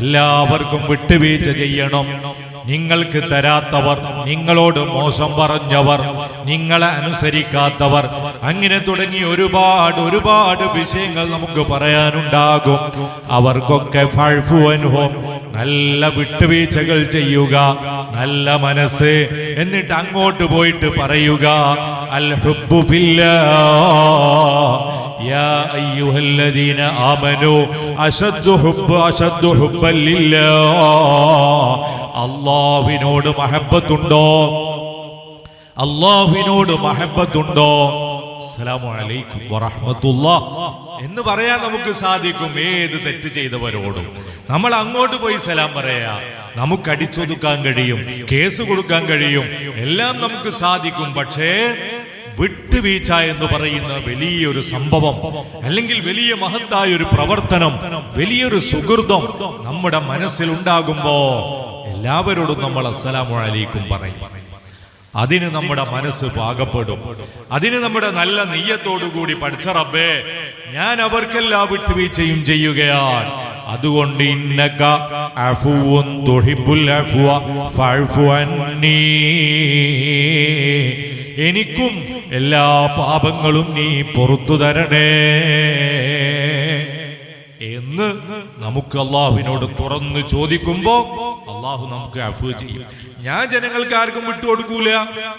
എല്ലാവർക്കും വിട്ടുവീഴ്ച ചെയ്യണം. നിങ്ങൾക്ക് തരാത്തവർ, നിങ്ങളോട് മോശം പറഞ്ഞവർ, നിങ്ങളെ അനുസരിക്കാത്തവർ, അങ്ങനെ തുടങ്ങി ഒരുപാട് വിഷയങ്ങൾ നമുക്ക് പറയാനുണ്ടാകും. അവർക്കൊക്കെ ഫഅഫു അൻഹും, നല്ല വിട്ടുവീഴ്ചകൾ ചെയ്യുക, നല്ല മനസ്സ്. എന്നിട്ട് അങ്ങോട്ട് പോയിട്ട് പറയുക അൽ ഹുബ്ബു ഫില്ലാഹ് യാ അയ്യുഹല്ലദീന ആമനൂ അശദ്ദു ഹുബ്ബൻ ലില്ലാഹ്. അല്ലാഹുവിനോട് മഹബ്ബത്തുണ്ടോ? അല്ലാഹുവിനോട് മഹബ്ബത്തുണ്ടോ? അസ്സലാമു അലൈക്കും വറഹ്മത്തുള്ളാഹ് എന്ന് പറയാൻ നമുക്ക് സാധിക്കും. ഏത് തെറ്റ് ചെയ്തവരോടും നമ്മൾ അങ്ങോട്ട് പോയി സലാം പറയാ. നമുക്ക് അടിച്ചൊതുക്കാൻ കഴിയും, കേസ് കൊടുക്കാൻ കഴിയും, എല്ലാം നമുക്ക് സാധിക്കും. പക്ഷേ വിട്ടുവീഴ്ച എന്ന് പറയുന്ന വലിയൊരു സംഭവം, അല്ലെങ്കിൽ വലിയ മഹത്തായ ഒരു പ്രവർത്തനം, വലിയൊരു സുഹൃതം നമ്മുടെ മനസ്സിൽ ഉണ്ടാകുമ്പോ എല്ലാവരോടും നമ്മൾ അസ്സലാമു അലൈക്കും പറയും. അതിന് നമ്മുടെ മനസ്സ് പാകപ്പെടും. അതിന് നമ്മുടെ നല്ല നിയ്യത്തോടുകൂടി പഠിച്ച റബ്ബേ, ഞാൻ അവർക്കെല്ലാം വിട്ടുവീഴ്ചയും ചെയ്യുകയാണ്. അതുകൊണ്ട് ഇന്നക അഫുവുൻ തുഹിബ്ബുൽ അഫ്വ ഫഅഫു അന്നീ, എനിക്കും എല്ലാ പാപങ്ങളും നീ പുറത്തു തരണേ എന്ന് നമുക്ക് അള്ളാഹുവിനോട് തുറന്ന് ചോദിക്കുമ്പോ അള്ളാഹു നമുക്ക് അഫ്വ് ചെയ്യും. ഞാൻ ജനങ്ങൾക്ക് ആർക്കും വിട്ടുകൊടുക്കൂല,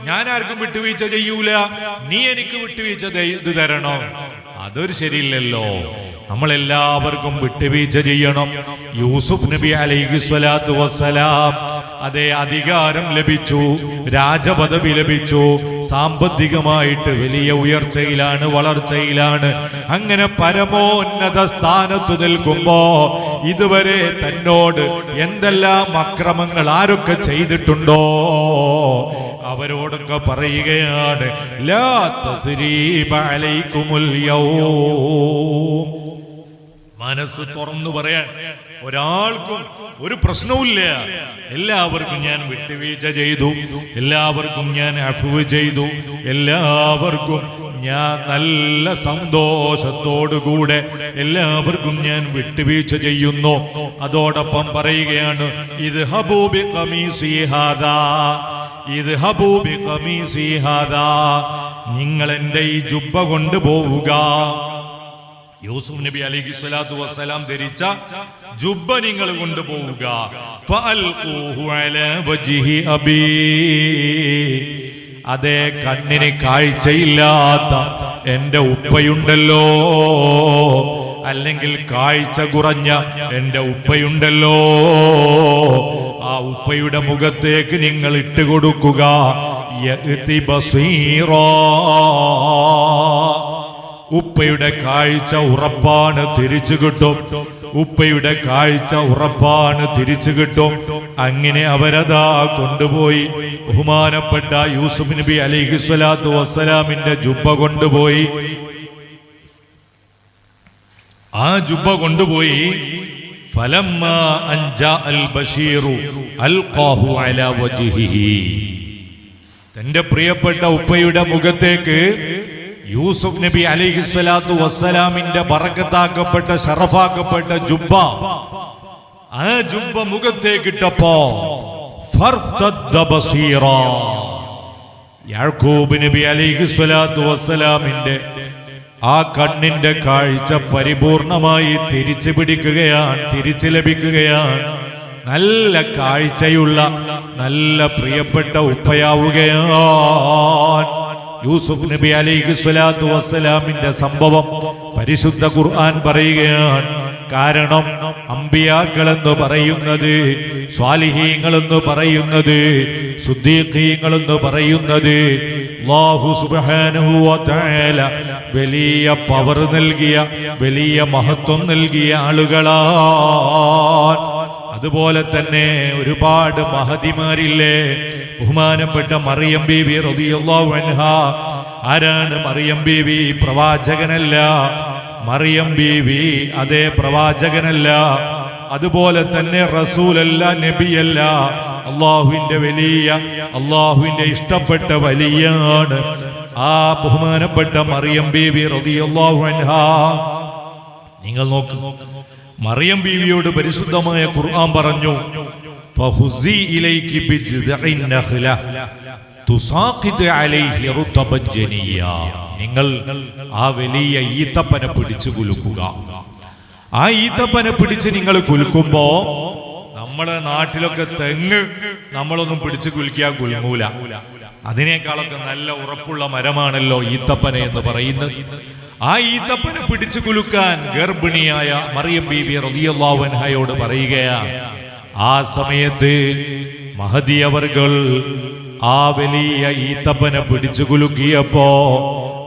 ഞാൻ ആർക്കും വിട്ടുവീഴ്ച ചെയ്യൂല, നീ എനിക്ക് വിട്ടുവീഴ്ച ഇത് തരണോ? അതൊരു ശരിയില്ലല്ലോ. നമ്മളെല്ലാവർക്കും വിട്ടുവീഴ്ച ചെയ്യണം. യൂസുഫ് നബി അലൈഹി സ്വലാത്തു വസ്സലാം അതേ അധികാരം ലഭിച്ചു, രാജപദവി ലഭിച്ചു, സാമ്പത്തികമായിട്ട് വലിയ ഉയർച്ചയിലാണ്, വളർച്ചയിലാണ്. അങ്ങനെ പരമോന്നത സ്ഥാനത്ത് നിൽക്കുമ്പോ ഇതുവരെ തന്നോട് എന്തെല്ലാം അക്രമങ്ങൾ ആരൊക്കെ ചെയ്തിട്ടുണ്ടോ അവരോടൊക്കെ പറയുകയാണ് ലാ തദ്രീബ അലൈക്കുമുൽ യൗം. മനസ്സ് തുറന്നു പറയാൻ ഒരാൾക്കും ഒരു പ്രശ്നവുമില്ല. എല്ലാവർക്കും ഞാൻ വിട്ടുവീഴ്ച ചെയ്തു, എല്ലാവർക്കും ഞാൻ അഫ്വ് ചെയ്തു, എല്ലാവർക്കും ഞാൻ നല്ല സന്തോഷത്തോടുകൂടെ എല്ലാവർക്കും ഞാൻ വിട്ടുവീഴ്ച ചെയ്യുന്നു. അതോടൊപ്പം പറയുകയാണ് ഇദ്ഹബൂ ബിഖമീസി ഹാദാ, ഇദ്ഹബൂ ബിഖമീസി ഹാദാ, നിങ്ങൾ എൻ്റെ ഈ ജുബ്ബ കൊണ്ടുപോവുക. യൂസുഫ് നബി അലൈഹി സ്വലാത്തു വസ്സലാം ധരിച്ച ജുബ്ബ നിങ്ങൾ കൊണ്ടുപോവുക. ഫഅൽഖൂഹു അലാ വജ്ഹി അബീ, അതേ കണ്ണിന് കാഴ്ചയില്ലാത്ത എൻ്റെ ഉപ്പയുണ്ടല്ലോ, അല്ലെങ്കിൽ കാഴ്ച കുറഞ്ഞ എൻ്റെ ഉപ്പയുണ്ടല്ലോ, ആ ഉപ്പയുടെ മുഖത്തേക്ക് നിങ്ങൾ ഇട്ടുകൊടുക്കുക. യഅതി ബസീറാ, ഉപ്പയുടെ കാഴ്ച ഉറപ്പാണ്, തിരിച്ചു കിട്ടും. ഉപ്പയുടെ കാഴ്ച ഉറപ്പാണ്, തിരിച്ചു കിട്ടും. അങ്ങനെ അവരതാ കൊണ്ടുപോയി ബഹുമാനപ്പെട്ട യൂസുഫ് നബി അലൈഹി സ്വലാത്തു വസ്സലാമിന്റെ ജുബ്ബ കൊണ്ടുപോയി. ആ ജുബ്ബ കൊണ്ടുപോയി ഫലമ്മാ അൻജാ അൽ ബശീറു അൽഖാഹു അലാ വജ്ഹിഹി, തന്റെ പ്രിയപ്പെട്ട ഉപ്പയുടെ മുഖത്തേക്ക് യൂസുഫ് നബി അലൈഹി സ്വലാത്തു വസ്സലാമിന്റെ ബറക്കത്താക്കപ്പെട്ട ഷറഫാക്കപ്പെട്ട ജുബ്ബ, ആ ജുബ്ബ മുഖത്തേക്കിട്ടപ്പോ ഫർതദ്ദ ബസീറാ, യാക്കൂബ് നബി അലൈഹി സ്വലാത്തു വസ്സലാമിന്റെ ആ കണ്ണിന്റെ കാഴ്ച പരിപൂർണമായി തിരിച്ചു പിടിക്കുകയാണ്, തിരിച്ചു ലഭിക്കുകയാണ്. നല്ല കാഴ്ചയുള്ള നല്ല പ്രിയപ്പെട്ട ഉപ്പയാവുകയാണ്. യൂസുഫ് നബി അലൈഹി സ്വലാത്തു വസ്സലാമിന്റെ സംഭവം പരിശുദ്ധ ഖുർആൻ പറയുകയാണ്. കാരണം അമ്പിയാക്കൾ എന്ന് പറയുന്നത്, സ്വാലിഹീങ്ങൾ എന്ന് പറയുന്നത്, സുദ്ദീഖീങ്ങൾ എന്ന് പറയുന്നത് അല്ലാഹു സുബ്ഹാനഹു വ തആല വലിയ പവർ നൽകിയ, വലിയ മഹത്വം നൽകിയ ആളുകളാണ്. അതുപോലെ തന്നെ ഒരുപാട് മഹദിമാരില്ലേ? ബഹുമാനപ്പെട്ട മറിയം ബീവി റളിയല്ലാഹു അൻഹാ. ആരാണ് മറിയം ബീവി? പ്രവാചകനല്ല. മറിയം ബീവി അതേ പ്രവാചകനല്ല, അതുപോലെ തന്നെ റസൂലല്ല, നബിയല്ല. അള്ളാഹുവിന്റെ വലിയ, അള്ളാഹുവിന്റെ ഇഷ്ടപ്പെട്ട വലിയാണ് ആ ബഹുമാനപ്പെട്ട മറിയം ബീവി റളിയല്ലാഹു അൻഹാ. നിങ്ങൾ നോക്ക്, മറിയം ബീവിയോട് പരിശുദ്ധമായ ഖുർആൻ പറഞ്ഞു, ഫഹുസി ഇലൈകി ബിജ്ദഇൻ നഖ്ല തുസാഖിത് അലൈഹി റുതബൻ ജനിയ. നിങ്ങൾ ആ വലിയ ഈത്തപ്പനെ പിടിച്ചു കുലുക്കുക. ആ ഈത്തപ്പനെ പിടിച്ച് നിങ്ങൾ കുലുക്കുമ്പോ, നമ്മുടെ നാട്ടിലൊക്കെ തെങ്ങ് നമ്മളൊന്നും പിടിച്ചു കുലുക്കിയാൽ കുലുങ്ങൂല. അതിനേക്കാളൊക്കെ നല്ല ഉറപ്പുള്ള മരമാണല്ലോ ഈത്തപ്പന എന്ന് പറയുന്നത്. ആ ഈത്തപ്പനെ പിടിച്ചു കുലുക്കാൻ ഗർഭിണിയായ മറിയം ബീബി റളിയല്ലാഹു അൻഹയോട് പറയുകയാണ്. ആ സമയത്ത് മഹദി അവർകൾ ആ വലിയ ഈത്തപ്പനെ പിടിച്ചു കുലുക്കിയപ്പോ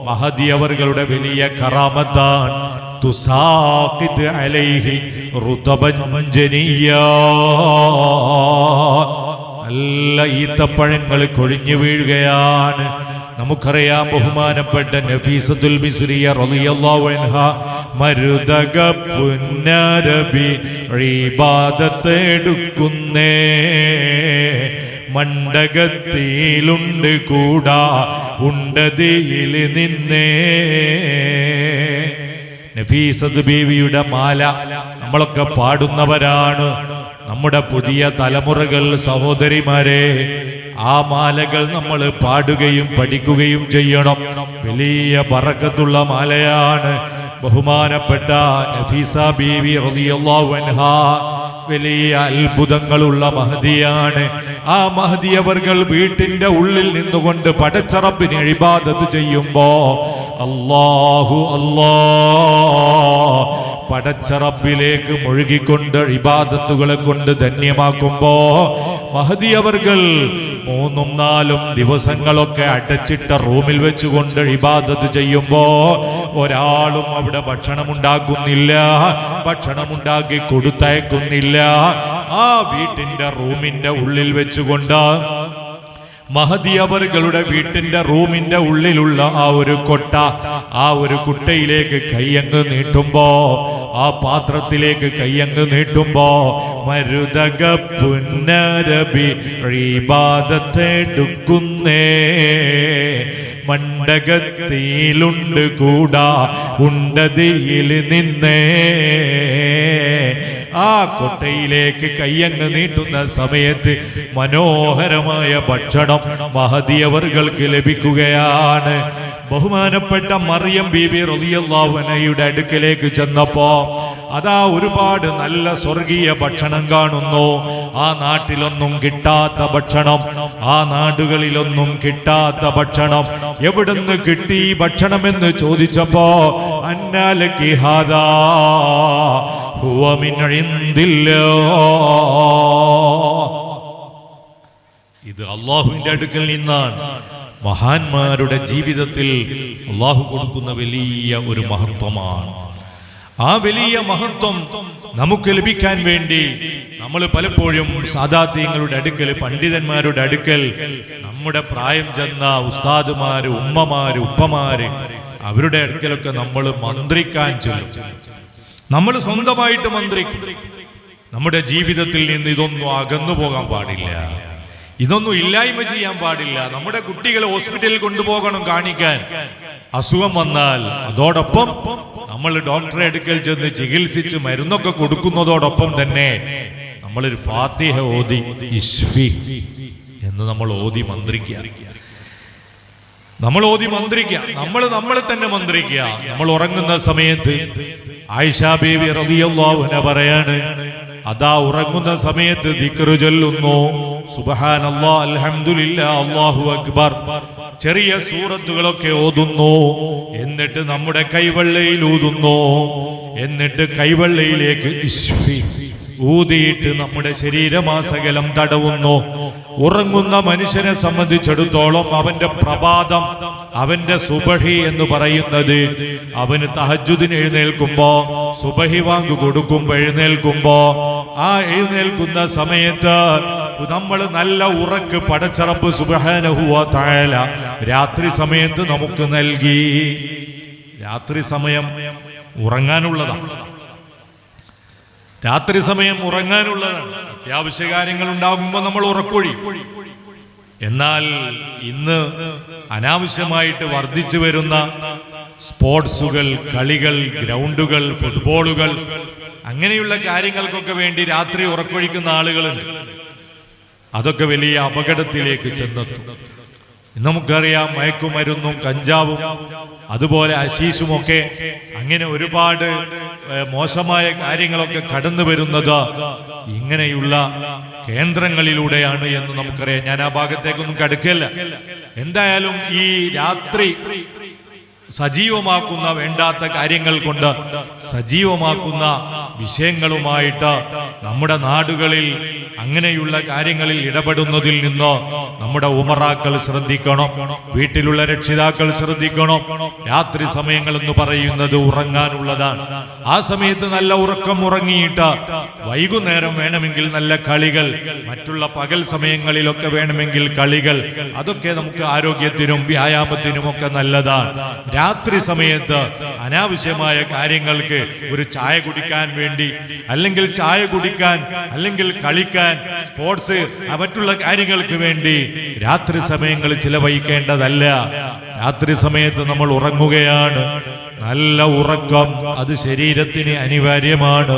മഹദി അവർകളുടെ വലിയ കറാമത്താണ് തുസാഖിത് അലൈഹി റുതബൻ ജനിയ. നല്ല ഈത്തപ്പഴങ്ങൾ കൊഴിഞ്ഞു വീഴുകയാണ്. നമുക്കറിയാം ബഹുമാനപ്പെട്ട നഫീസത്തുൽ മിസ്രിയ റളിയല്ലാഹു അൻഹ മരുദക പുന്നരബി ഇബാദത്ത് എടുക്കുന്നേ, മണ്ഡകത്തിലുണ്ട് കൂടാ ഉണ്ടതിയിൽ നിന്നേ. നഫീസത്ത് ബീവിയുടെ മാല നമ്മളൊക്കെ പാടുന്നവരാണ്. നമ്മുടെ പുതിയ തലമുറകൾ, സഹോദരിമാരെ, ആ മാലകൾ നമ്മൾ പാടുകയും പഠിക്കുകയും ചെയ്യണം. വലിയ ബറക്കത്തുള്ള മാലയാണ് ബഹുമാനപ്പെട്ട നഫീസ ബീവി റളിയല്ലാഹു അൻഹാ. വലിയ അത്ഭുതങ്ങളുള്ള മഹദിയാണ്. ആ മഹദി അവർകൾ വീട്ടിന്റെ ഉള്ളിൽ നിന്നുകൊണ്ട് പടച്ചറബിന് ഇബാദത്ത് ചെയ്യുമ്പോ അല്ലാഹു അല്ലാഹ് പടച്ചറബിലേക്ക് മുഴുകിക്കൊണ്ട് ഇബാദത്തുകളെ കൊണ്ട് ധന്യമാക്കുമ്പോ മഹദി അവർകൾ 3-4 ദിവസങ്ങളൊക്കെ അടച്ചിട്ട റൂമിൽ വെച്ചുകൊണ്ട് ഇബാദത്ത് ചെയ്യുമ്പോ ഒരാളും അവിടെ ഭക്ഷണമുണ്ടാക്കുന്നില്ല, ഭക്ഷണമുണ്ടാക്കി കൊടുത്തയക്കുന്നില്ല. ആ വീട്ടിന്റെ റൂമിന്റെ ഉള്ളിൽ വെച്ചുകൊണ്ട് മഹദി അവറുകളുടെ വീട്ടിന്റെ റൂമിന്റെ ഉള്ളിലുള്ള ആ ഒരു കൊട്ട, ആ ഒരു കുട്ടയിലേക്ക് കയ്യങ്ങ് നീട്ടുമ്പോ, ആ പാത്രത്തിലേക്ക് കയ്യങ്ങ് നീട്ടുമ്പോ മരുദക പുന്നരബി ഇബാദത്തെടുക്കുന്നേ, മണ്ഡകത്തിലുണ്ട് കൂടാ ഉണ്ടതിയിൽ നിന്നേ. ആ കൊട്ടയിലേക്ക് കയ്യങ്ങ് നീട്ടുന്ന സമയത്ത് മനോഹരമായ ഭക്ഷണം മഹദി അവറുകൾക്ക് ലഭിക്കുകയാണ്. ബഹുമാനപ്പെട്ട മറിയം ബീബി റളിയല്ലാഹു അൻഹയുടെ അടുക്കലേക്ക് ചെന്നപ്പോ അതാ ഒരുപാട് നല്ല സ്വർഗീയ ഭക്ഷണം കാണുന്നു. ആ നാട്ടിലൊന്നും കിട്ടാത്ത ഭക്ഷണം, ആ നാടുകളിലൊന്നും കിട്ടാത്ത ഭക്ഷണം എവിടുന്ന് കിട്ടി ഭക്ഷണമെന്ന് ചോദിച്ചപ്പോ അന്നാലകി ഹാദാ ഹുവ മിൻ ഇൻദില്ലാഹ്, ഇത് അല്ലാഹുവിന്റെ അടുക്കൽ നിന്നാണ്. മഹാന്മാരുടെ ജീവിതത്തിൽ അല്ലാഹു കൊടുക്കുന്ന വലിയ ഒരു മഹത്വമാണ്. ആ വലിയ മഹത്വം നമുക്ക് ലഭിക്കാൻ വേണ്ടി നമ്മൾ പലപ്പോഴും സാദാത്യങ്ങളുടെ അടുക്കൽ, പണ്ഡിതന്മാരുടെ അടുക്കൽ, നമ്മുടെ പ്രായം ചെന്ന ഉസ്താദുമാര്, ഉമ്മമാര്, ഉപ്പമാര്, അവരുടെ അടുക്കലൊക്കെ നമ്മൾ മന്ത്രിക്കാൻ ചെല്ലും. നമ്മൾ സ്വന്തമായിട്ട് മന്ത്രിക്കും. നമ്മുടെ ജീവിതത്തിൽ നിന്ന് ഇതൊന്നും അകന്നു പോകാൻ പാടില്ല, ഇതൊന്നും ഇല്ലായ്മ ചെയ്യാൻ പാടില്ല. നമ്മുടെ കുട്ടികളെ ഹോസ്പിറ്റലിൽ കൊണ്ടുപോകണം കാണിക്കാൻ. അസുഖം വന്നാൽ അതോടൊപ്പം നമ്മൾ ഡോക്ടറെ അടുക്കൽ ചെന്ന് ചികിത്സിച്ച് മരുന്നൊക്കെ കൊടുക്കുന്നതോടൊപ്പം തന്നെ നമ്മളൊരു ഫാത്തിഹ ഓതി ഇശ്ഫി എന്ന് നമ്മൾ ഓതി മന്ത്രിക്കുക. നമ്മൾ ഓതി മന്ത്രിക്കുക, നമ്മളെ തന്നെ മന്ത്രിക്കുക. നമ്മൾ ഉറങ്ങുന്ന സമയത്ത് ആയിഷ ബീവി റളിയല്ലാഹു അൻഹ പറയാണ്, അതാ ഉറങ്ങുന്ന സമയത്ത് ദിക്ർ ചൊല്ലുന്നു, സുബ്ഹാനല്ലാഹ്, അൽഹംദുലില്ലാഹ്, അല്ലാഹു അക്ബർ, ചെറിയ സൂറത്തുകളൊക്കെ ഓതുന്നു. എന്നിട്ട് നമ്മുടെ കൈവെള്ളയിൽ ഊതുന്നു. എന്നിട്ട് കൈവെള്ളയിലേക്ക് ഇശ്ഫി ഊതിയിട്ട് നമ്മുടെ ശരീരമാസകലം തടവുന്നു. ഉറങ്ങുന്ന മനുഷ്യനെ സംബന്ധിച്ചിടത്തോളം അവന്റെ പ്രഭാതം, അവന്റെ സുബഹി എന്ന് പറയുന്നത്, അവന് തഹജ്ജുദിന് എഴുന്നേൽക്കുമ്പോ, സുബഹി വാങ്ക് കൊടുക്കുമ്പോ എഴുന്നേൽക്കുമ്പോ, ആ എഴുന്നേൽക്കുന്ന സമയത്ത് നമ്മൾ നല്ല ഉറക്ക് പടച്ചറബ് സുബ്ഹാനഹു വ തആല രാത്രി സമയത്ത് നമുക്ക് നൽകി. രാത്രി സമയം ഉറങ്ങാനുള്ളതാണ്. രാത്രി സമയം ഉറങ്ങാനുള്ളതാണ്. അത്യാവശ്യ കാര്യങ്ങൾ ഉണ്ടാകുമ്പോൾ നമ്മൾ ഉറക്കൊഴി. എന്നാൽ ഇന്ന് അനാവശ്യമായിട്ട് വർദ്ധിച്ചു വരുന്ന സ്പോർട്സുകൾ, കളികൾ, ഗ്രൗണ്ടുകൾ, ഫുട്ബോളുകൾ, അങ്ങനെയുള്ള കാര്യങ്ങൾക്കൊക്കെ വേണ്ടി രാത്രി ഉറക്കൊഴിക്കുന്ന ആളുകളുണ്ട്. അതൊക്കെ വലിയ അപകടത്തിലേക്ക് ചെന്നെത്തും. നമുക്കറിയാം, മയക്കുമരുന്നും കഞ്ചാവും അതുപോലെ ഹശീഷുമൊക്കെ അങ്ങനെ ഒരുപാട് മോശമായ കാര്യങ്ങളൊക്കെ കടന്നു വരുന്നത് ഇങ്ങനെയുള്ള കേന്ദ്രങ്ങളിലൂടെയാണ് എന്ന് നമുക്കറിയാം. ഞാൻ ആ ഭാഗത്തേക്കൊന്നും കടക്കില്ല. എന്തായാലും ഈ രാത്രി സജീവമാക്കുന്ന, വേണ്ടാത്ത കാര്യങ്ങൾ കൊണ്ട് സജീവമാക്കുന്ന വിഷയങ്ങളുമായിട്ട് നമ്മുടെ നാടുകളിൽ അങ്ങനെയുള്ള കാര്യങ്ങളിൽ ഇടപെടുന്നതിൽ നിന്ന് നമ്മുടെ ഉമറാക്കൾ ശ്രദ്ധിക്കണം, വീട്ടിലുള്ള രക്ഷിതാക്കൾ ശ്രദ്ധിക്കണം. രാത്രി സമയങ്ങൾ എന്ന് പറയുന്നത് ഉറങ്ങാനുള്ളതാണ്. ആ സമയത്ത് നല്ല ഉറക്കം ഉറങ്ങിയിട്ട് വൈകുന്നേരം വേണമെങ്കിൽ നല്ല കളികൾ, മറ്റുള്ള പകൽ സമയങ്ങളിലൊക്കെ വേണമെങ്കിൽ കളികൾ, അതൊക്കെ നമുക്ക് ആരോഗ്യത്തിനും വ്യായാമത്തിനും ഒക്കെ നല്ലതാണ്. രാത്രി സമയത്ത് അനാവശ്യമായ കാര്യങ്ങൾക്ക്, ഒരു ചായ കുടിക്കാൻ വേണ്ടി, അല്ലെങ്കിൽ ചായ കുടിക്കാൻ, അല്ലെങ്കിൽ കളിക്കാൻ, സ്പോർട്സ്, മറ്റുള്ള കാര്യങ്ങൾക്ക് വേണ്ടി രാത്രി സമയങ്ങൾ ചിലവഴിക്കേണ്ടതല്ല. രാത്രി സമയത്ത് നമ്മൾ ഉറങ്ങുകയാണ്. നല്ല ഉറക്കം അത് ശരീരത്തിന് അനിവാര്യമാണ്,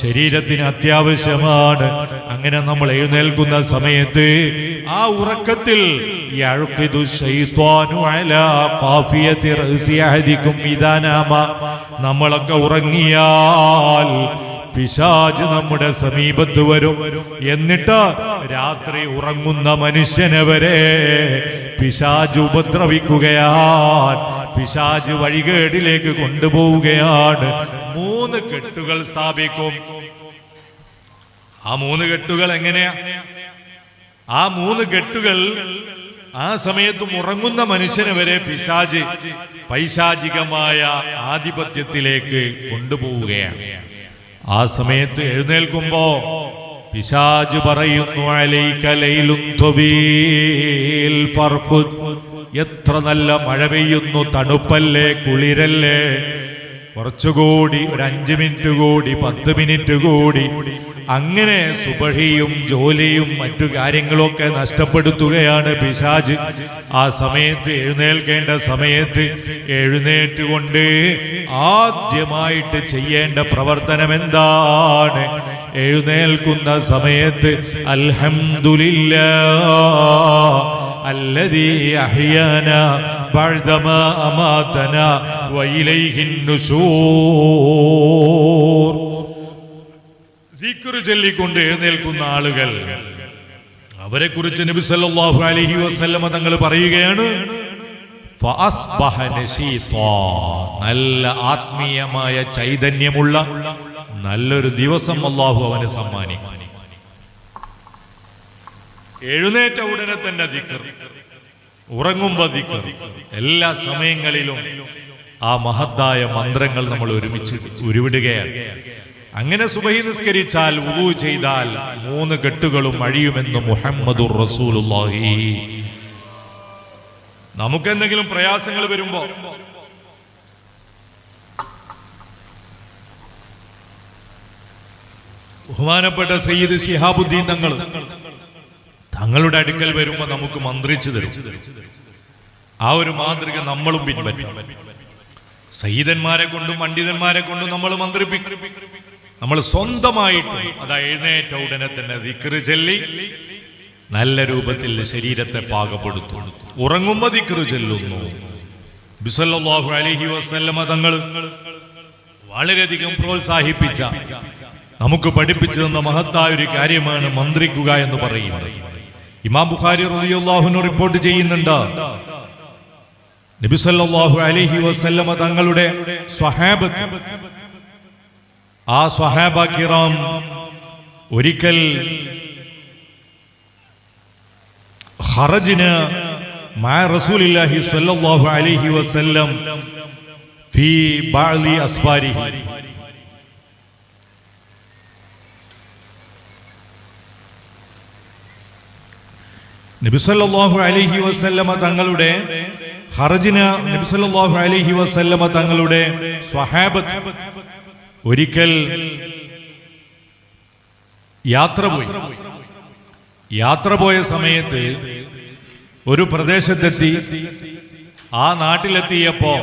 ശരീരത്തിന് അത്യാവശ്യമാണ്. അങ്ങനെ നമ്മൾ എഴുന്നേൽക്കുന്ന സമയത്ത് ആ ഉറക്കത്തിൽ നമ്മളൊക്കെ ഉറങ്ങിയാൽ പിശാച് നമ്മുടെ സമീപത്ത് വരും. എന്നിട്ട് രാത്രി ഉറങ്ങുന്ന മനുഷ്യനെ വരെ പിശാച് ഉപദ്രവിക്കുകയാണ്, പിശാച് വഴികേടിലേക്ക് കൊണ്ടുപോവുകയാണ്. 3 കെട്ടുകൾ സ്ഥാപിക്കും. ആ 3 കെട്ടുകൾ എങ്ങനെയാ? ആ 3 കെട്ടുകൾ ആ സമയത്തും ഉറങ്ങുന്ന മനുഷ്യനെ വരെ പിശാച് പൈശാചികമായ ആധിപത്യത്തിലേക്ക് കൊണ്ടുപോവുകയാണ്. ആ സമയത്ത് എഴുന്നേൽക്കുമ്പോ പിശാച് പറയുന്നു, അലൈക ലൈലുൻ തവീൽ ഫർഖുദ്. എത്ര നല്ല മഴ പെയ്യുന്നു, തണുപ്പല്ലേ, കുളിരല്ലേ, കുറച്ചുകൂടി ഒരു 5 മിനിറ്റ് കൂടി, 10 മിനിറ്റ് കൂടി. അങ്ങനെ സുബഹിയും ജോലിയും മറ്റു കാര്യങ്ങളൊക്കെ നഷ്ടപ്പെടുത്തുകയാണ് പിശാച്. ആ സമയത്ത് എഴുന്നേൽക്കേണ്ട സമയത്ത് എഴുന്നേറ്റുകൊണ്ട് ആദ്യമായിട്ട് ചെയ്യേണ്ട പ്രവർത്തനം എന്താണ്? എഴുന്നേൽക്കുന്ന സമയത്ത് അൽഹംദുലില്ലാഹ് الذي أحيانا بعدما أماتنا وإليه النشور. ദിക്റ് ചൊല്ലിക്കൊണ്ട് എഴുന്നേൽക്കുന്ന ആളുകൾ, അവരെ കുറിച്ച് നബി സല്ലല്ലാഹു അലൈഹി വസല്ലമ തങ്ങൾ പറയുകയാണ്, ഫഅസ്ബഹ നശീതാ. നല്ല ആത്മീയമായ ചൈതന്യമുള്ള നല്ലൊരു ദിവസം അല്ലാഹു അവന് സമ്മാനിക്കും. എഴുന്നേറ്റ ഉടനെ തന്നെ ദിക്ർ, ഉറങ്ങുമ്പോ ദിക്ർ, എല്ലാ സമയങ്ങളിലും ആ മഹത്തായ മന്ത്രങ്ങൾ നമ്മൾ ഒരുമിച്ച് ഉരുവിടുകയാണ്. അങ്ങനെ സുബഹി നിസ്കരിച്ചാൽ, വുളൂ ചെയ്താൽ 3 കെട്ടുകളും അഴിയുമെന്ന് മുഹമ്മദുർ റസൂലുള്ളാഹി. നമുക്കെന്തെങ്കിലും പ്രയാസങ്ങൾ വരുമ്പോ ബഹുമാനപ്പെട്ട സയ്യിദ് ശിഹാബുദ്ദീൻ തങ്ങളുടെ അടുക്കൽ വരുമ്പോ നമുക്ക് മന്ത്രിച്ചു തരും. ആ ഒരു മാതൃക നമ്മളും പിൻപറ്റും. സയ്യിദന്മാരെ കൊണ്ടും പണ്ഡിതന്മാരെ കൊണ്ടും നമ്മൾ മന്ത്രിപ്പിക്കും. നമ്മൾ സ്വന്തമായിട്ട് അതാ എഴുന്നേറ്റ ഉടനെ തന്നെ ദിക്റ് ചൊല്ലി നല്ല രൂപത്തിൽ ശരീരത്തെ പാകപ്പെടുത്തും. ഉറങ്ങുമ്പോ ദിക്റ് ചൊല്ലുന്നു. നബി സല്ലല്ലാഹു അലൈഹി വസല്ലമ തങ്ങൾ വളരെയധികം പ്രോത്സാഹിപ്പിച്ച, നമുക്ക് പഠിപ്പിച്ചു തന്ന മഹത്തായ ഒരു കാര്യമാണ് മന്ത്രിക്കുക എന്ന് പറയുന്നത്. ഇമാം ബുഖാരി റളിയല്ലാഹു അൻഹു റിപ്പോർട്ട് ചെയ്യുന്നുണ്ട്, നബി സല്ലല്ലാഹു അലൈഹി വസല്ലമ തങ്ങളുടെ സ്വഹാബത്ത്, ആ സ്വഹാബ കിറാം ഒരിക്കൽ ഖറജ്ന മഅ റസൂലില്ലാഹി സ്വല്ലല്ലാഹു അലൈഹി വസല്ലം ഫീ ബഅദി അസ്ഫാരിഹി. നബി സല്ലല്ലാഹു അലൈഹി വസല്ലമ തങ്ങളുടെ ഖറജ്ന, നബി സല്ലല്ലാഹു അലൈഹി വസല്ലമ തങ്ങളുടെ സ്വഹാബത്ത് ഒരിക്കൽ യാത്ര പോയ സമയത്ത് ഒരു പ്രദേശത്തെത്തി. ആ നാട്ടിലെത്തിയപ്പോ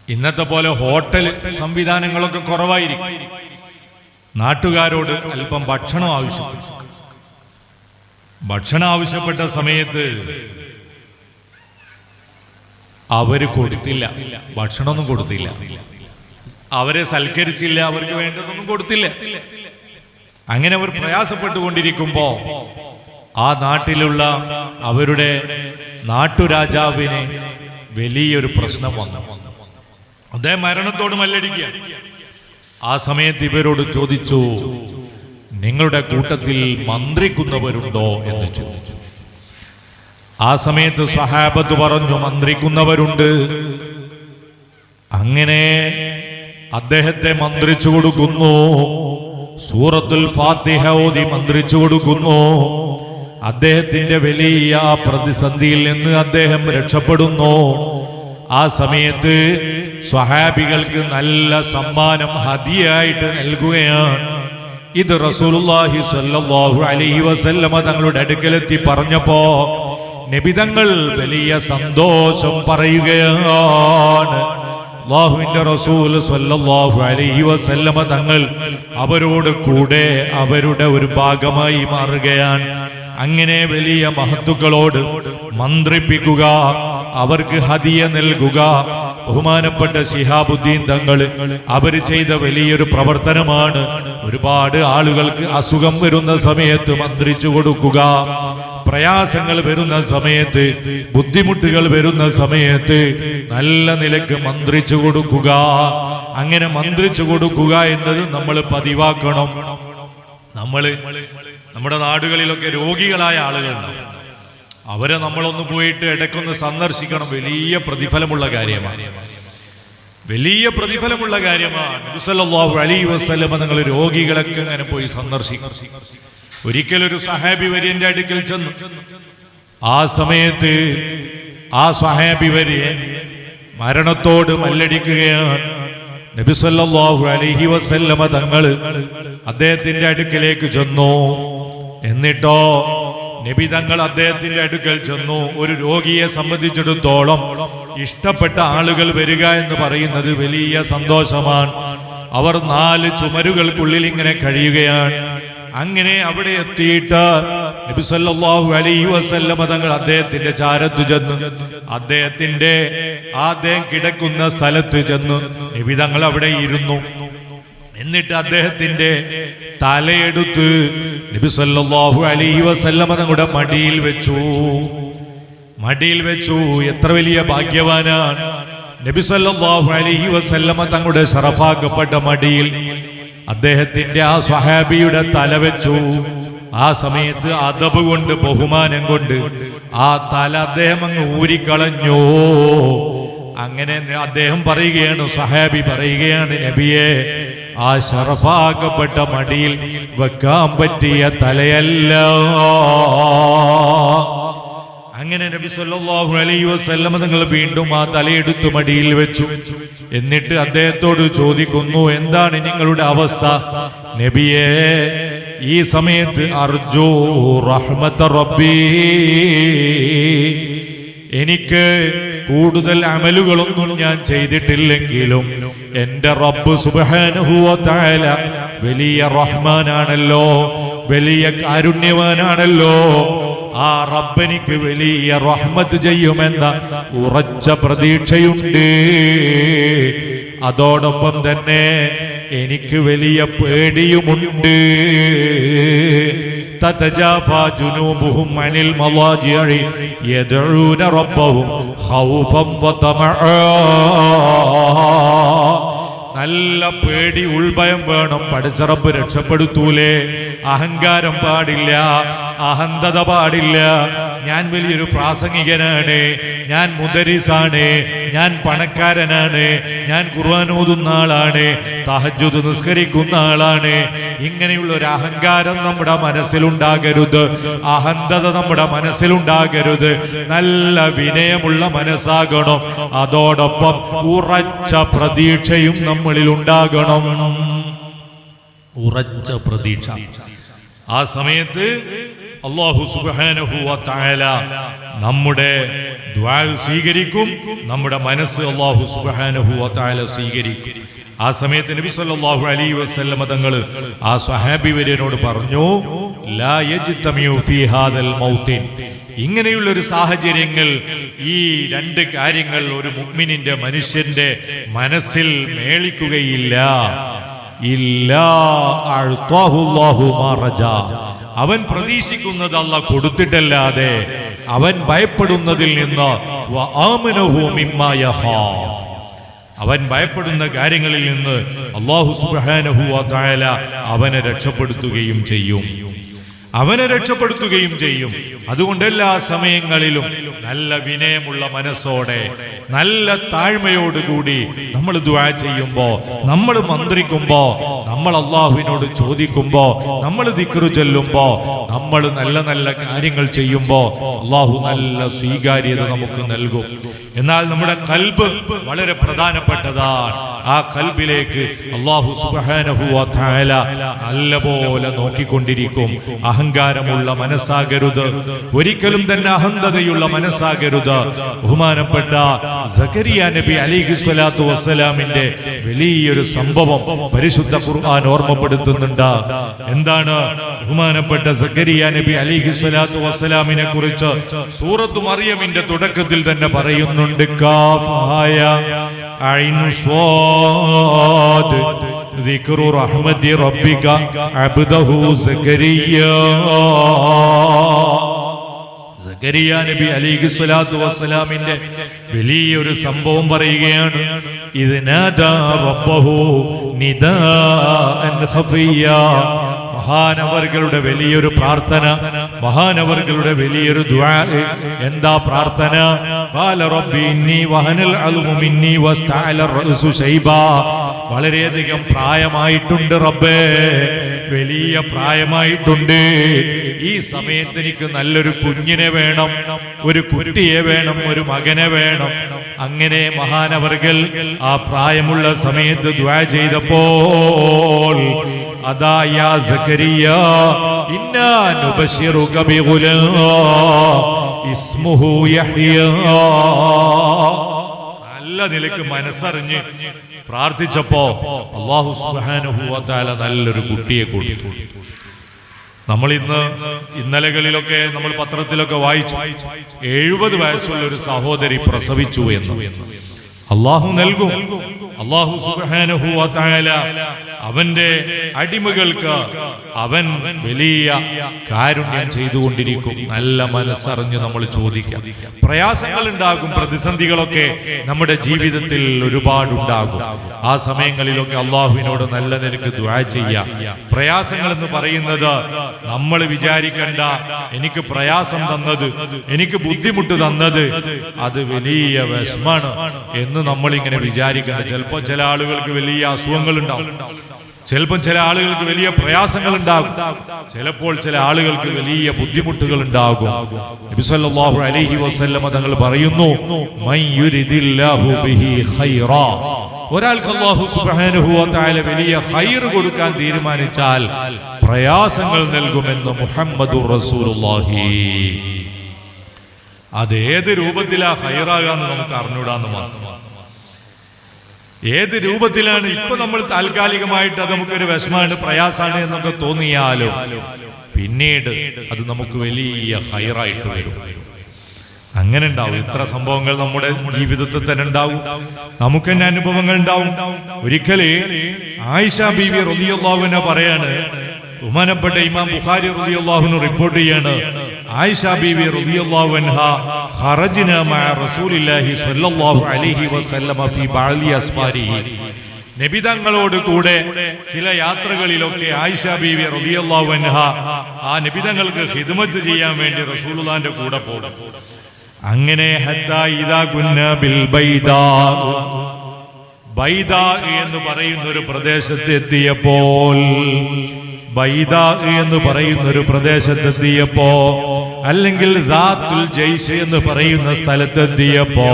ഇന്നത്തെ പോലെ ഹോട്ടൽ സംവിധാനങ്ങളൊക്കെ കുറവായിരിക്കും. നാട്ടുകാരോട് അല്പം ഭക്ഷണം ആവശ്യപ്പെട്ട സമയത്ത് അവര് കൊടുത്തില്ല, ഭക്ഷണമൊന്നും കൊടുത്തില്ല, അവരെ സൽക്കരിച്ചില്ല, അവർക്ക് വേണ്ടതൊന്നും കൊടുത്തില്ല. അങ്ങനെ അവർ പ്രയാസപ്പെട്ടുകൊണ്ടിരിക്കുമ്പോ ആ നാട്ടിലുള്ള അവരുടെ നാട്ടുരാജാവിന് വലിയൊരു പ്രശ്നം വന്നു. അദ്ദേഹം മരണത്തോട് മല്ലടിക്കുക. ആ സമയത്ത് ഇവരോട് ചോദിച്ചു, നിങ്ങളുടെ കൂട്ടത്തിൽ മന്ത്രിക്കുന്നവരുണ്ടോ എന്ന് ചോദിച്ചു. ആ സമയത്ത് സഹാബത്ത് പറഞ്ഞു, മന്ത്രിക്കുന്നവരുണ്ട്. അങ്ങനെ അദ്ദേഹത്തെ മന്ത്രിച്ചു കൊടുക്കുന്നു. സൂറത്തുൽ ഫാത്തിഹ ഓതി മന്ത്രിച്ചു കൊടുക്കുന്നു. അദ്ദേഹത്തിന്റെ വലിയ പ്രതിസന്ധിയിൽ നിന്ന് അദ്ദേഹം രക്ഷപ്പെടുന്നു. ആ സമയത്ത് സ്വഹാബികൾക്ക് നല്ല സമ്മാനം ഹദിയായിട്ട് നൽകുകയാണ്. ഇത് റസൂലുള്ളാഹി സ്വല്ലല്ലാഹു അലൈഹി വസല്ലമ തങ്ങളുടെ അടുക്കലെത്തി പറഞ്ഞപ്പോ നബിതങ്ങൾ വലിയ സന്തോഷം പറയുകയാണ്. അല്ലാഹുവിന്റെ റസൂൽ സ്വല്ലല്ലാഹു അലൈഹി വസല്ലമ തങ്ങൾ അവരോട് കൂടെ അവരുടെ ഒരു ഭാഗമായി മാറുകയാണ്. അങ്ങനെ വലിയ മഹത്തുക്കളോട് മന്ത്രിപ്പിക്കുക, അവർക്ക് ഹദിയ നൽകുക. ബഹുമാനപ്പെട്ട ശിഹാബുദ്ദീൻ തങ്ങൾ അവർ ചെയ്ത വലിയൊരു പ്രവർത്തനമാണ്. ഒരുപാട് ആളുകൾക്ക് അസുഖം വരുന്ന സമയത്ത് മന്ത്രിച്ചു കൊടുക്കുക, പ്രയാസങ്ങൾ വരുന്ന സമയത്ത്, ബുദ്ധിമുട്ടുകൾ വരുന്ന സമയത്ത് നല്ല നിലക്ക് മന്ത്രിച്ചു കൊടുക്കുക. അങ്ങനെ മന്ത്രിച്ചു കൊടുക്കുക എന്നത് നമ്മൾ പതിവാക്കണം. നമ്മുടെ നാടുകളിലൊക്കെ രോഗികളായ ആളുകളുണ്ടാവും, അവരെ നമ്മളൊന്ന് പോയിട്ട് ഇടയ്ക്കൊന്ന് സന്ദർശിക്കണം. വലിയ പ്രതിഫലമുള്ള കാര്യമാണ്. നബി സല്ലല്ലാഹു അലൈഹി വസല്ലം നിങ്ങൾ രോഗികളൊക്കെ അങ്ങനെ പോയി സന്ദർശിക്കും. ഒരിക്കലൊരു സഹാബി വര്യന്റെ അടുക്കൽ ചെന്നു. ആ സമയത്ത് ആ സഹാബി വര്യൻ മരണത്തോട് മല്ലടിക്കുകയാണ്. നബി സല്ലല്ലാഹു അലൈഹി വസല്ലം തങ്ങൾ അദ്ദേഹത്തിന്റെ അടുക്കലേക്ക് ചെന്നു. എന്നിട്ടോ നബി തങ്ങൾ അദ്ദേഹത്തിന്റെ അടുക്കൽ ചെന്നു. ഒരു രോഗിയെ സംബന്ധിച്ചിടത്തോളം ഇഷ്ടപ്പെട്ട ആളുകൾ വരിക എന്ന് പറയുന്നത് വലിയ സന്തോഷമാണ്. അവർ 4 ചുമരുകൾക്കുള്ളിൽ ഇങ്ങനെ കഴിയുകയാണ്. അങ്ങനെ അവിടെ എത്തിയിട്ട് നബി സല്ലല്ലാഹു അലൈഹി വസല്ലം തങ്ങൾ അദ്ദേഹത്തിന്റെ ചാരത്ത് ചെന്നു. അദ്ദേഹം കിടക്കുന്ന സ്ഥലത്ത് ചെന്നു നബി തങ്ങൾ അവിടെ ഇരുന്നു. എന്നിട്ട് അദ്ദേഹത്തിന്റെ തലയെടുത്ത് നബി സല്ലല്ലാഹു അലൈഹി വസല്ലം തങ്ങളുടെ മടിയിൽ വെച്ചു. എത്ര വലിയ ഭാഗ്യവാനാണ്. നബി സല്ലല്ലാഹു അലൈഹി വസല്ലം തങ്ങളുടെ ശറഫാക്കപ്പെട്ട മടിയിൽ അദ്ദേഹത്തിന്റെ ആ സ്വഹാബിയുടെ തല വെച്ചു. ആ സമയത്ത് അദബ് കൊണ്ട്, ബഹുമാനം കൊണ്ട് ആ തല അദ്ദേഹം അങ്ങ് ഊരിക്കളഞ്ഞു. അങ്ങനെ അദ്ദേഹം പറയുകയാണ്, സ്വഹാബി പറയുകയാണ്, നബിയെ, ആ ശറഫാക്കപ്പെട്ട മടിയിൽ വെക്കാൻ പറ്റിയ തലയല്ല. അങ്ങനെ നബി സല്ലല്ലാഹു അലൈഹി വസല്ലം നിങ്ങൾ വീണ്ടും ആ തലയെടുത്ത് മടിയിൽ വെച്ചു. എന്നിട്ട് അദ്ദേഹത്തോട് ചോദിക്കുന്നു, എന്താണ് നിങ്ങളുടെ അവസ്ഥ? നബിയെ, ഈ സമയത്ത് അർജു റഹ്മത റബ്ബി, എനിക്ക് കൂടുതൽ അമലുകളൊന്നും ഞാൻ ചെയ്തിട്ടില്ലെങ്കിലും എന്റെ റബ്ബ് സുബ്ഹാനഹു വ തആല വലിയ റഹ്മാനാണല്ലോ, വലിയ കാരുണ്യവാനാണല്ലോ. ആ റബ്ബെനിക്ക് വലിയ റഹ്മത്ത് ചെയ്യുമെന്ന ഉറച്ച പ്രതീക്ഷയുണ്ട്. അതോടൊപ്പം തന്നെ എനിക്ക് വലിയ പേടിയുമുണ്ട്. تتجافى جنوبهم عن المضاجع يدعون ربهم خوفا وطمعا. നല്ല പേടി, ഉൾഭയം വേണം. പഠിച്ച റബ്ബ് രക്ഷപ്പെടുത്തൂലേ. അഹങ്കാരം പാടില്ല, അഹന്തത പാടില്ല. ഞാൻ വലിയൊരു പ്രാസംഗികനാണ്, ഞാൻ മുദരിസാണ്, ഞാൻ പണക്കാരനാണ്, ഞാൻ ഖുർആൻ ഓതുന്ന ആളാണ്, തഹജ്ജുദ് നിസ്കരിക്കുന്ന ആളാണ്. ഇങ്ങനെയുള്ള ഒരു അഹങ്കാരം നമ്മുടെ മനസ്സിലുണ്ടാകരുത്, അഹന്തത നമ്മുടെ മനസ്സിലുണ്ടാകരുത്. നല്ല വിനയമുള്ള മനസ്സാകണം. അതോടൊപ്പം ഉറച്ച പ്രതീക്ഷയും നമ്മളിൽ ഉണ്ടാകണം. ഉറച്ച പ്രതീക്ഷ. ആ സമയത്ത് അല്ലാഹു സുബ്ഹാനഹു വ തആല നമ്മുടെ ദുആ സ്വീകരിക്കും, നമ്മുടെ മനസ്സ് അല്ലാഹു സുബ്ഹാനഹു വ തആല സ്വീകരിക്കും. ആ സമയത്ത് നബി സല്ലല്ലാഹു അലൈഹി വസല്ലം തങ്ങൾ ആ സ്വഹാബിവര്യനോട് പറഞ്ഞു, ലാ യജ്തമിഉ ഫീ ഹാദൽ മൗത്തിൻ, ഇങ്ങനെയുള്ള ഒരു സാഹചര്യങ്ങൾ, ഈ രണ്ട് കാര്യങ്ങൾ ഒരു മുഅ്മിനിന്റെ മനുഷ്യന്റെ മനസ്സിൽ മേളിക്കുകയില്ല. ഇല്ലാ അഅ്താഹുല്ലാഹു മാ റജാ, അവൻ പ്രതീക്ഷിക്കുന്നത് അല്ലാഹ് കൊടുത്തിട്ടല്ലാതെ അവൻ ഭയപ്പെടുന്നതിൽ നിന്ന് വആമനഹു മിമ്മാ യഖാഫ്, അവൻ ഭയപ്പെടുന്ന കാര്യങ്ങളിൽ നിന്ന് അല്ലാഹു സുബ്ഹാനഹു വ തആല അവനെ രക്ഷപ്പെടുത്തുകയും ചെയ്യും. അതുകൊണ്ട് എല്ലാ സമയങ്ങളിലും നല്ല വിനയമുള്ള മനസ്സോടെ, നല്ല താഴ്മയോടുകൂടി നമ്മൾ ദുആ ചെയ്യുമ്പോ, നമ്മൾ മന്ത്രിക്കുമ്പോ, നമ്മൾ അല്ലാഹുവിനോട് ചോദിക്കുമ്പോ, നമ്മൾ ദിക്റ് ചൊല്ലുമ്പോ, നമ്മൾ നല്ല നല്ല കാര്യങ്ങൾ ചെയ്യുമ്പോ അല്ലാഹു നല്ല സ്വീകാര്യത നമുക്ക് നൽകും. എന്നാൽ നമ്മുടെ ഖൽബ് വളരെ പ്രധാനപ്പെട്ടതാണ്. ആ ഖൽബിലേക്ക് അല്ലാഹു സുബ്ഹാനഹു വ തആല നല്ലപോലെ നോക്കിക്കൊണ്ടിരിക്കും. അഹങ്കാരമുള്ള മനസ്സാകരുത്, ഒരിക്കലും തന്നെ അഹന്തതയുള്ള മനസ്സാകരുത്. ബഹുമാനപ്പെട്ട സക്കരിയ നബി അലൈഹി സ്വലാത്തു വസ്സലാമിന്റെ വലിയൊരു സംഭവം പരിശുദ്ധ ഖുർആൻ ഓർമ്മപ്പെടുത്തുന്നുണ്ട്. എന്താണ്? ബഹുമാനപ്പെട്ട സക്കരിയ നബി അലൈഹി സ്വലാത്തു വസ്സലാമിനെ കുറിച്ച് സൂറത്ത് മറിയമിന്റെ തുടക്കത്തിൽ തന്നെ പറയുന്നുണ്ട്, കാഫ് ഹായ ഐൻ സ്വാദ് ദിക്റു റഹ്മതി റബ്ബിക അബ്ദഹു സക്കരിയ. സക്കരിയ നബി അലൈഹി സ്വലാത്തു വസ്സലാമിന്റെ വലിയൊരു സംഭവം പറയുകയാണ്. ഇദ് നാദാ റബ്ബഹു നിദാഅൻ ഖഫിയ, മഹാനവർകളുടെ വലിയൊരു പ്രാർത്ഥന, മഹാനവർകളുടെ വലിയൊരു ദുആ. എന്താ പ്രാർത്ഥന? ഖാല റബ്ബി ഇന്നി വഹനൽ അൽമു മിന്നി വസ്തഅല റഅസു ശൈബാ, വളരെയധികം പ്രായമായിട്ടുണ്ട് റബ്ബേ, വലിയ പ്രായമായിട്ടുണ്ട്. ഈ സമയത്ത് എനിക്ക് നല്ലൊരു കുഞ്ഞിനെ വേണം, ഒരു കുട്ടിയെ വേണം, ഒരു മകനെ വേണം. അങ്ങനെ മഹാനവർകൾ ആ പ്രായമുള്ള സമയത്ത് ദുആ ചെയ്തപ്പോൾ, അദാ യാ സക്കരിയ ഇന്നാ നുബശ്ശിറുക ബിഗുലാം ഇസ്മുഹു യഹ്യ. നല്ല നിലയ്ക്ക് മനസ്സറിഞ്ഞ് പ്രാർത്ഥിച്ചപ്പോ അല്ലാഹു സുബ്ഹാനഹു വ തആല നല്ലൊരു കുട്ടിയെ കൊടുത്തു. നമ്മൾ ഇന്നലകളിലൊക്കെ നമ്മൾ പത്രത്തിലൊക്കെ വായിച്ചു, 70 വയസ്സുള്ള ഒരു സഹോദരി പ്രസവിച്ചു എന്ന്. അല്ലാഹു നൽകും. അല്ലാഹു സുബ്ഹാനഹു വ തആല അവന്റെ അടിമകൾക്ക് അവൻ വലിയ കാരുണ്യം ചെയ്തുകൊണ്ടിരിക്കും. നല്ല മനസ്സറിഞ്ഞ് നമ്മൾ ചോദിക്കാം. പ്രയാസങ്ങൾ ഉണ്ടാകും, പ്രതിസന്ധികളൊക്കെ നമ്മുടെ ജീവിതത്തിൽ ഒരുപാടുണ്ടാകും. ആ സമയങ്ങളിലൊക്കെ അള്ളാഹുവിനോട് നല്ല നിലക്ക് ദുആ ചെയ്യാം. പ്രയാസങ്ങൾ എന്ന് പറയുന്നത് നമ്മൾ വിചാരിക്കേണ്ട, എനിക്ക് പ്രയാസം തന്നത്, എനിക്ക് ബുദ്ധിമുട്ട് തന്നത് അത് വലിയ വിഷമാണ് എന്ന് നമ്മൾ ഇങ്ങനെ വിചാരിക്കണം. ചിലപ്പോൾ ചില ആളുകൾക്ക് വലിയ അസുഖങ്ങൾ ഉണ്ടാവും, ചിലപ്പോൾ ചില ആളുകൾക്ക് വലിയ പ്രയാസങ്ങൾ ഉണ്ടാകും, ചിലപ്പോൾ ചില ആളുകൾക്ക് വലിയ ബുദ്ധിമുട്ടുകൾ ഉണ്ടാകും. നബി സല്ലല്ലാഹു അലൈഹി വസല്ലം തങ്ങൾ പറയുന്നു, മൻ യുരിദില്ലാഹു ബിഹി ഖൈറാ, ഒരാൾക്ക് അല്ലാഹു സുബ്ഹാനഹു വ തആല വലിയ ഖൈർ കൊടുക്കാൻ തീരുമാനിച്ചാൽ പ്രയാസങ്ങൾ നൽകുമെന്ന് മുഹമ്മദുർ റസൂലുള്ളാഹി. അത് ഏത് രൂപത്തിലാ ഖൈറാകാന്ന് നമുക്ക് അറിഞ്ഞൂടാന്ന് മാത്രം. ഏത് രൂപത്തിലാണ് ഇപ്പൊ നമ്മൾ താൽക്കാലികമായിട്ട് അത് നമുക്കൊരു വിഷമാണ്, പ്രയാസാണ് എന്നൊക്കെ തോന്നിയാലും പിന്നീട് അത് നമുക്ക് വലിയ ഖൈറായിട്ട് വരും. അങ്ങനെ ഉണ്ടാവും. ഇത്ര സംഭവങ്ങൾ നമ്മുടെ ജീവിതത്തിൽ തന്നെ ഉണ്ടാവും, നമുക്ക് തന്നെ അനുഭവങ്ങൾ ഉണ്ടാവും. ഒരിക്കല് ആയിഷ ബീവി റളിയല്ലാഹു അൻഹ പറയാണ്, ബഹുമാനപ്പെട്ട ഇമാം ബുഖാരി റളിയല്ലാഹു അൻഹു റിപ്പോർട്ട് ചെയ്യാണ്, ആയിഷ ബീവി റളിയല്ലാഹു അൻഹ ഖറജ്നാ മഅ റസൂലില്ലാഹി സ്വല്ലല്ലാഹു അലൈഹി വസല്ലമ ഫീ ബഅദി അസ്ഫാരിഹി, നബി തങ്ങളോട് കൂടെ ചില യാത്രകളിലൊക്കെ ആയിഷ ബീവി റളിയല്ലാഹു അൻഹ ആ നബി തങ്ങൾക്ക് ഖിദ്മത്ത് ചെയ്യാൻ വേണ്ടി റസൂലുള്ളാഹിന്റെ കൂടെ പോകും. അങ്ങനെ ഹത്താ ഇദാ കുന്നാ ബിൽ ബൈദാ, ബൈദാ എന്ന് പറയുന്ന ഒരു പ്രദേശത്ത് എത്തിയപ്പോൾ, ബൈദാ എന്ന് പറയുന്ന ഒരു പ്രദേശത്തെത്തിയപ്പോ, അല്ലെങ്കിൽ ദാത്തുൽ ജയ്ശ് എന്ന് പറയുന്ന സ്ഥലത്തെത്തിയപ്പോ,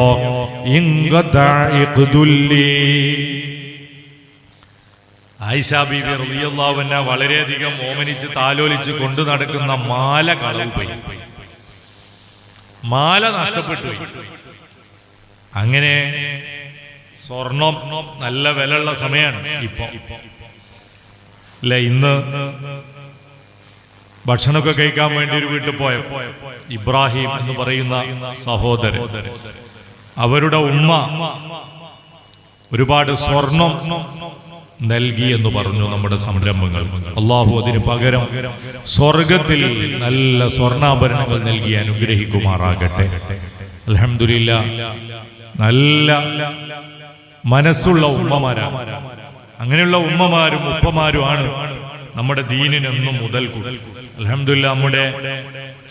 ആയിഷ ബീബി റളിയല്ലാഹു അൻഹ വളരെയധികം ഓമനിച്ച് താലോലിച്ച് കൊണ്ടു നടക്കുന്ന മാല കളവ് പോയി. മാല നഷ്ടപ്പെട്ടു. അങ്ങനെ സ്വർണം നല്ല വിലയുള്ള സമയമാണ് ഇപ്പൊ അല്ലെ. ഇന്ന് ഭക്ഷണമൊക്കെ കഴിക്കാൻ വേണ്ടി ഒരു വീട്ടിൽ പോയപ്പോ ഇബ്രാഹിം എന്ന് പറയുന്ന സഹോദരൻ, അവരുടെ ഉമ്മ ഒരുപാട് സ്വർണം നൽകി എന്ന് പറഞ്ഞു നമ്മുടെ സംരംഭങ്ങൾ. അള്ളാഹു അതിന് പകരം സ്വർഗത്തിൽ നല്ല സ്വർണ്ണാഭരണങ്ങൾ നൽകി അനുഗ്രഹിക്കുമാറാകട്ടെ. അൽഹംദുലില്ലാഹ്, നല്ല മനസ്സുള്ള ഉമ്മമാരാണ്. അങ്ങനെയുള്ള ഉമ്മമാരും ഉപ്പമാരുമാണ് നമ്മുടെ ദീനിനെന്നും മുതൽ കൂടി. അൽഹംദുലില്ലാഹ്, നമ്മുടെ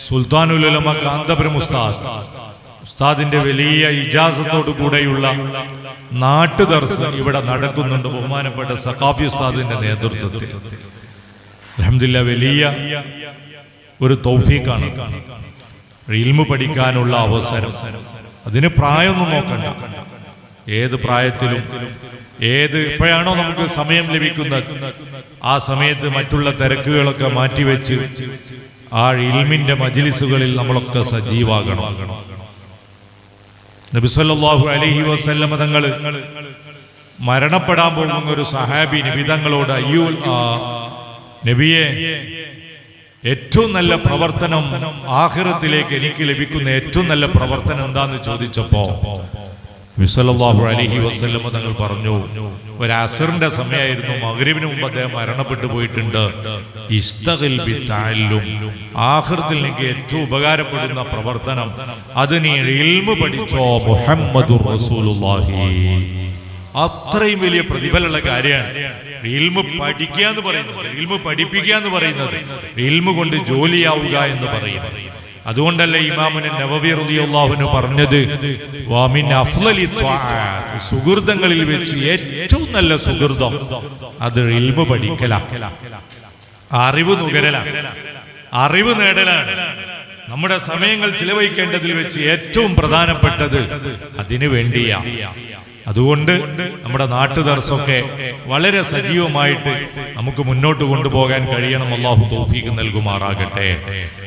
സുൽത്താനുൽ ഉലമ കാന്തപുരം ഉസ്താദിന്റെ വലിയ ഇജാസത്തോടു കൂടെയുള്ള നാട്ടു ദർസ് ഇവിടെ നടക്കുന്നുണ്ട്. ബഹുമാനപ്പെട്ട സഖാഫി ഉസ്താദിന്റെ നേതൃത്വത്തിൽ. അൽഹംദുലില്ലാഹ്, വലിയ ഒരു തൗഫീഖാണ് ഇൽമു പഠിക്കാനുള്ള അവസരം. അതിന് പ്രായമൊന്നും നോക്കണ്ട. ഏത് പ്രായത്തിലും എപ്പോഴാണോ നമുക്ക് സമയം ലഭിക്കുന്നത് ആ സമയത്ത് മറ്റുള്ള തിരക്കുകളൊക്കെ മാറ്റിവെച്ച് ആ ഇൽമിന്റെ മജ്ലിസുകളിൽ നമ്മളൊക്കെ സജീവാകണം. നബി സല്ലല്ലാഹു അലൈഹി വസല്ലം തങ്ങൾ മരണപ്പെടാൻ പോകുന്ന ഒരു സഹാബി നബി തങ്ങളോട്, നബിയെ, ഏറ്റവും നല്ല പ്രവർത്തനം ആഖിറത്തിലേക്ക് എനിക്ക് ലഭിക്കുന്ന ഏറ്റവും നല്ല പ്രവർത്തനം എന്താന്ന് ചോദിച്ചപ്പോ നബി സല്ലല്ലാഹു അലൈഹി വസല്ലം തങ്ങൾ പറഞ്ഞു, ഒരു അസറിന്റെ സമയമായിരുന്നു, മഗ്രിബിന് മുമ്പ് അദ്ദേഹം മരണപ്പെട്ടു പോയിട്ടുണ്ട്. ഇസ്തഗിൽ ബിത്തഅല്ലും, ആഖിറത്തിൽ എനിക്ക് ഏറ്റവും ഉപകാരപ്പെടുന്ന പ്രവർത്തനം അത് നീ ഇൽമു പഠിച്ചോ. മുഹമ്മദുർ റസൂലുള്ളാഹി. അത്രയും വലിയ പ്രതിഫലമുള്ള കാര്യമാണ് ഇൽമു പഠിക്കുക എന്ന് പറയുന്നത്, ഇൽമു പഠിപ്പിക്കുക എന്ന് പറയുന്നത്, ഇൽമു കൊണ്ട് ജോലിയാവുക എന്ന് പറയുന്നത്. അതുകൊണ്ടല്ലേ ഇമാമുൻ നവവി റളിയല്ലാഹു അൻഹു പറഞ്ഞത്, വമിൻ അഫ്ളലി ത്വാഅത്ത്, സുഹൃതങ്ങളിൽ വെച്ച് ഏറ്റവും നല്ല സുഹൃതം അത് ഇൽമു പഠിക്കലാണ്, അറിവ് നുകരലാണ്, അറിവ് നേടലാണ്. നമ്മുടെ സമയങ്ങൾ ചിലവഴിക്കേണ്ടതിൽ വെച്ച് ഏറ്റവും പ്രധാനപ്പെട്ടത് അതിനു വേണ്ടിയാണ്. അതുകൊണ്ട് നമ്മുടെ നാട്ടു ദർസൊക്കെ വളരെ സജീവമായിട്ട് നമുക്ക് മുന്നോട്ട് കൊണ്ടുപോകാൻ കഴിയണം. അല്ലാഹു തൗഫീഖ് നൽകുമാറാകട്ടെ.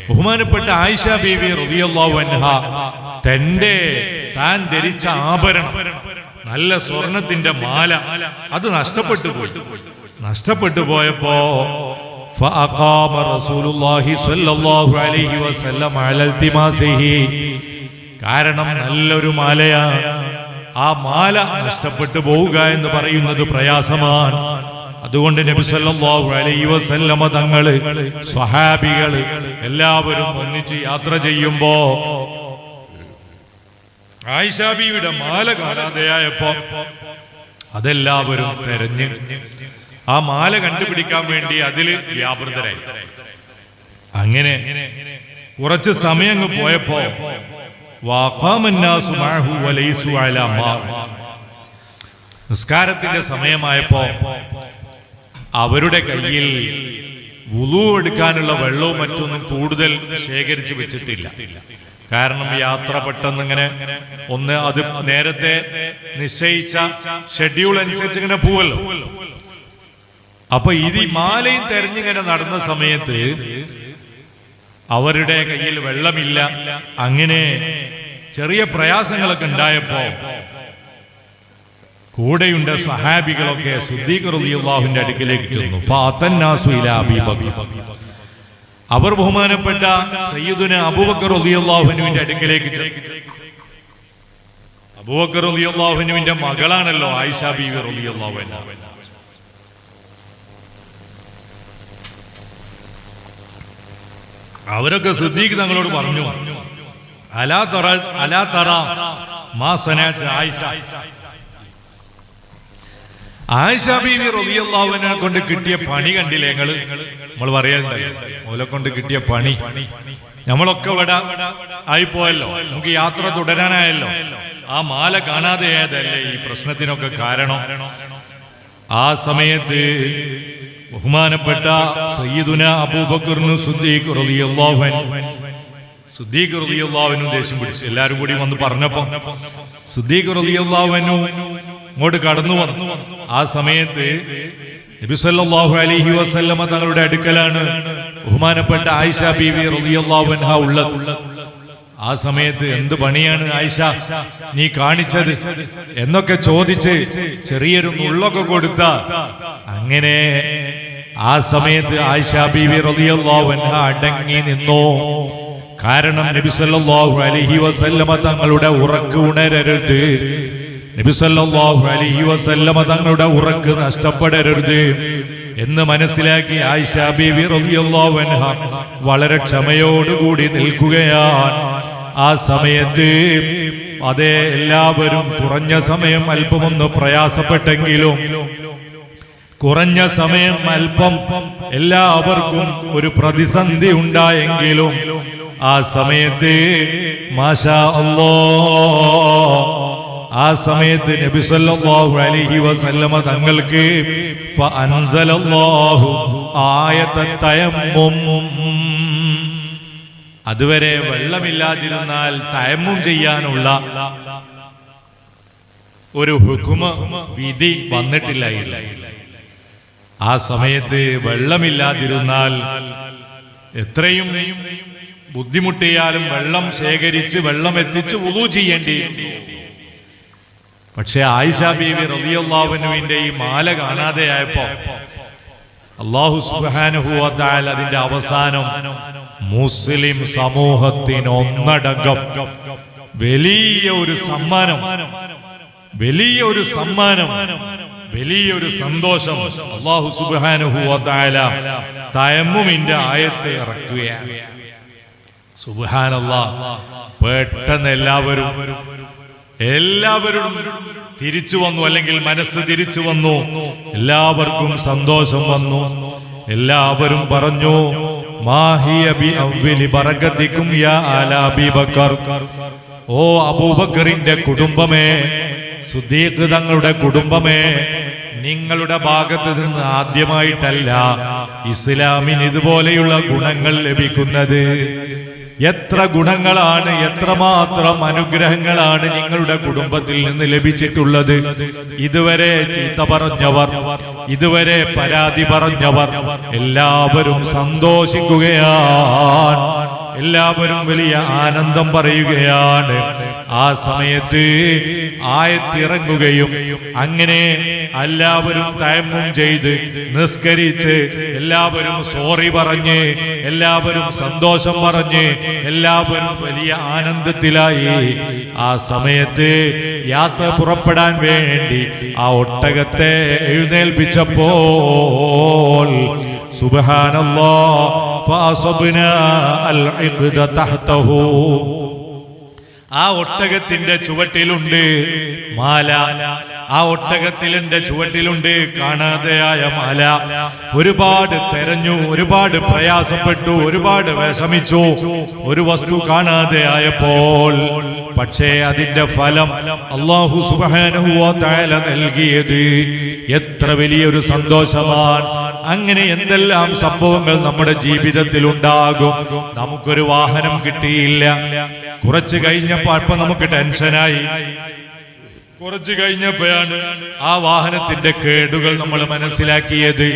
ബഹുമാനപ്പെട്ട ആയിഷ ബീവി റളിയല്ലാഹു അൻഹ താൻ ധരിച്ച ആഭരണം, നല്ല സ്വർണത്തിന്റെ മാല, അത് നഷ്ടപ്പെട്ടു പോയപ്പോ ഫഅഖാമ റസൂലുള്ളാഹി സ്വല്ലല്ലാഹു അലൈഹി വസല്ലം അലാ ഇൽതിമാസിഹി. കാരണം നല്ലൊരു മാലയാണ്. ആ മാല നഷ്ടപ്പെട്ടു പോവുക എന്ന് പറയുന്നത് പ്രയാസമാണ്. അതുകൊണ്ട് നബി സല്ലല്ലാഹു അലൈഹി വസല്ലമ തങ്ങള്, സ്വഹാബികള് എല്ലാവരും ഒന്നിച്ച് യാത്ര ചെയ്യുമ്പോ ആയിഷ ബീവിയുടെ മാല കാണാതെയായപ്പോ അതെല്ലാവരും തെരഞ്ഞ് ആ മാല കണ്ടുപിടിക്കാൻ വേണ്ടി അതില് വ്യാപൃതരായി. അങ്ങനെ കുറച്ച് സമയം പോയപ്പോ നിസ്കാരത്തിന്റെ സമയമായപ്പോ അവരുടെ കയ്യിൽ വുളു എടുക്കാനുള്ള വെള്ളവും മറ്റൊന്നും കൂടുതൽ ശേഖരിച്ചു വെച്ചിട്ടില്ല. കാരണം യാത്ര പെട്ടെന്ന് ഇങ്ങനെ അത് നേരത്തെ നിശ്ചയിച്ച ഷെഡ്യൂൾ അനുസരിച്ച് ഇങ്ങനെ പോവല്ലോ. അപ്പൊ ഇത് മാലയും തെരഞ്ഞിങ്ങനെ നടന്ന സമയത്ത് അവരുടെ കയ്യിൽ വെള്ളമില്ല. അങ്ങനെ ചെറിയ പ്രയാസങ്ങളൊക്കെ ഉണ്ടായപ്പോ കൂടെയുണ്ട് സഹാബികളൊക്കെ സിദ്ദീഖ് റളിയല്ലാഹുവിന്റെ അടുക്കിലേക്ക് ചെന്നു. ഫഅതന്നാസു ഇലാ അബീ ബക്കർ. അവർ ബഹുമാനപ്പെട്ട സയ്യിദുന അബൂബക്കർ റളിയല്ലാഹു അൻഹുവിന്റെ അടുക്കിലേക്ക് ചെന്നു. അബൂബക്കർ റളിയല്ലാഹു അൻഹുവിന്റെ മകളാണല്ലോ ആയിഷ ബീവി റളിയല്ലാഹു അൻഹ. അവരൊക്കെ സിദ്ദീഖ് തങ്ങളോട് പറഞ്ഞു, അലാ തറ മാ സനഅത് ആയിഷ ബീവി റളിയല്ലാഹു അൻഹയെ കൊണ്ട് കിട്ടിയ പണി കണ്ടില്ലേ നിങ്ങള്? നമ്മൾ പറയണ്ടല്ലോ, ഓലെ കൊണ്ട് കിട്ടിയ പണി. നമ്മളൊക്കെ ഇവിടെ ആയിപ്പോയല്ലോ, നമുക്ക് യാത്ര തുടരാനായല്ലോ. ആ മാല കാണാതെ ആയതല്ലേ ഈ പ്രശ്നത്തിനൊക്കെ കാരണം. ആ സമയത്ത് ബഹുമാനപ്പെട്ട സയ്യിദുന അബൂബക്കറിന് സിദ്ദീഖ് റളിയല്ലാഹു അൻഹു ദേഷ്യം പിടിച്ചു. എല്ലാരും കൂടി വന്ന് പറഞ്ഞപ്പോ സിദ്ദീഖ് റളിയല്ലാഹു അൻഹു ഇങ്ങോട്ട് കടന്നു വന്നു. ആ സമയത്ത് നബി സല്ലല്ലാഹു അലൈഹി വസല്ലമ തങ്ങളുടെ അടുക്കലാണ് ബഹുമാനപ്പെട്ട ആയിഷ ബീവി റളിയല്ലാഹു അൻഹ ഉള്ളത്. ആ സമയത്ത് എന്ത് പണിയാണ് ആയിഷ നീ കാണിച്ചത് എന്നൊക്കെ ചോദിച്ച് ചെറിയൊരു നുള്ളൊക്കെ കൊടുത്ത. അങ്ങനെ ആ സമയത്ത് ആയിഷ ബീവി റളിയല്ലാഹു അൻഹ അടങ്ങി നിന്നു. കാരണം നബി സല്ലല്ലാഹു അലൈഹി വസല്ലമ തങ്ങളുടെ ഉറക്ക് ഉണരരുത്, നബി സല്ലല്ലാഹു അലൈഹി വസല്ലമ തങ്ങളുടെ ഉറക്ക് നഷ്ടപ്പെടരുത് എന്ന് മനസ്സിലാക്കി ആയിഷ ബീവി റളിയല്ലാഹു അൻഹ വളരെ ക്ഷമയോടുകൂടി നിൽക്കുകയാണ്. ആ സമയത്ത് അതേ എല്ലാവരും കുറഞ്ഞ സമയം അല്പമൊന്ന് പ്രയാസപ്പെട്ടെങ്കിലും, കുറഞ്ഞ സമയം അല്പം എല്ലാവർക്കും ഒരു പ്രതിസന്ധി ഉണ്ടായെങ്കിലും, ആ സമയത്ത് മാഷാ അല്ലാഹ് ആ സമയത്ത് നബി സല്ലല്ലാഹു അലൈഹി വസല്ലമ തങ്ങൾക്ക് ഫഅൻസലല്ലാഹു ആയത്തൽ തയമ്മും. അതുവരെ വെള്ളമില്ലാതിരുന്നാൽ തയമ്മും ചെയ്യാനുള്ള ഒരു ഹുക്മ വിധി വന്നിട്ടില്ല. ആ സമയത്ത് വെള്ളമില്ലാതിരുന്നാൽ എത്രയും ബുദ്ധിമുട്ടിയാലും വെള്ളം ശേഖരിച്ച് വെള്ളം എത്തിച്ച് വുളൂ ചെയ്യേണ്ടി. പക്ഷെ ആയിഷ ബീവി റളിയല്ലാഹു അൻഹയുടെ ഈ മാല കാണാതെയായപ്പോ അല്ലാഹു സുബ്ഹാനഹു വ തആല അതിന്റെ അവസാനം മുസ്ലിം സമൂഹത്തിന് ഒന്നടങ്കം വലിയൊരു സമ്മാനം, വലിയൊരു സന്തോഷം അല്ലാഹു സുബ്ഹാനഹു വ തആല തയമ്മുമിന്റെ ആയത്ത് ഇറക്കുകയാണ്. സുബ്ഹാനല്ലാഹ്. പെട്ടെന്ന് എല്ലാവരും തിരിച്ചു വന്നു, അല്ലെങ്കിൽ മനസ്സ് തിരിച്ചു വന്നു. എല്ലാവർക്കും സന്തോഷം വന്നു. എല്ലാവരും പറഞ്ഞു മാഹിയ ബി അവ്വലി ബറകതികും യാ ആല അബൂബക്കർ. ഓ അബൂബക്കറിന്റെ കുടുംബമേ, സിദ്ദീഖ് തങ്ങളുടെ കുടുംബമേ, നിങ്ങളുടെ ഭാഗത്ത് നിന്ന് ആദ്യമായിട്ടല്ല ഇസ്ലാമിന് ഇതുപോലെയുള്ള ഗുണങ്ങൾ ലഭിക്കുന്നത്. എത്ര ഗുണങ്ങളാണ്, എത്രമാത്രം അനുഗ്രഹങ്ങളാണ് നിങ്ങളുടെ കുടുംബത്തിൽ നിന്ന് ലഭിച്ചിട്ടുള്ളത്. ഇതുവരെ ചീത്ത പറഞ്ഞവർ, ഇതുവരെ പരാതി പറഞ്ഞവർ എല്ലാവരും സന്തോഷിക്കുകയാണ്, എല്ലാവരും വലിയ ആനന്ദം പറയുകയാണ്. ആ സമയത്ത് ആയത്തിറങ്ങുകയും അങ്ങനെ എല്ലാവരും തയമ്മും ചെയ്ത് നിസ്കരിച്ച് എല്ലാവരും സോറി പറഞ്ഞ് എല്ലാവരും സന്തോഷം പറഞ്ഞ് എല്ലാവരും വലിയ ആനന്ദത്തിലായി. ആ സമയത്ത് യാത്ര പുറപ്പെടാൻ വേണ്ടി ആ ഒട്ടകത്തെ എഴുന്നേൽപ്പിച്ചപ്പോൾ സുബ്ഹാനല്ലാഹ് ഫഅസബ്നാ അൽ-ഇഖ്ദ തഹ്തഹു. ആ ഒട്ടകത്തിന്റെ ചുവട്ടിലുണ്ട് മാല, ആ ഒട്ടകത്തിന്റെ ചുവട്ടിലുണ്ട് കാണാതെയായ മാല. ഒരുപാട് തെരഞ്ഞു, ഒരുപാട് പ്രയാസപ്പെട്ടു, ഒരുപാട് വിഷമിച്ചു ഒരു വസ്തു കാണാതെയായപ്പോൾ. പക്ഷേ അതിന്റെ ഫലം അല്ലാഹു സുബ്ഹാനഹു വ തആല നൽകിയത് എത്ര വലിയൊരു സന്തോഷമാണ്. അങ്ങനെ എന്തെല്ലാം സംഭവങ്ങൾ നമ്മുടെ ജീവിതത്തിൽ ഉണ്ടാകും. നമുക്കൊരു വാഹനം കിട്ടിയില്ല, കുറച്ച് കഴിഞ്ഞപ്പോൾ അല്പം നമുക്ക് ടെൻഷനായി. കുറച്ച് കഴിഞ്ഞപ്പോഴാണ് ആ വാഹനത്തിന്റെ കേടുകൾ നമ്മൾ മനസ്സിലാക്കിയത്.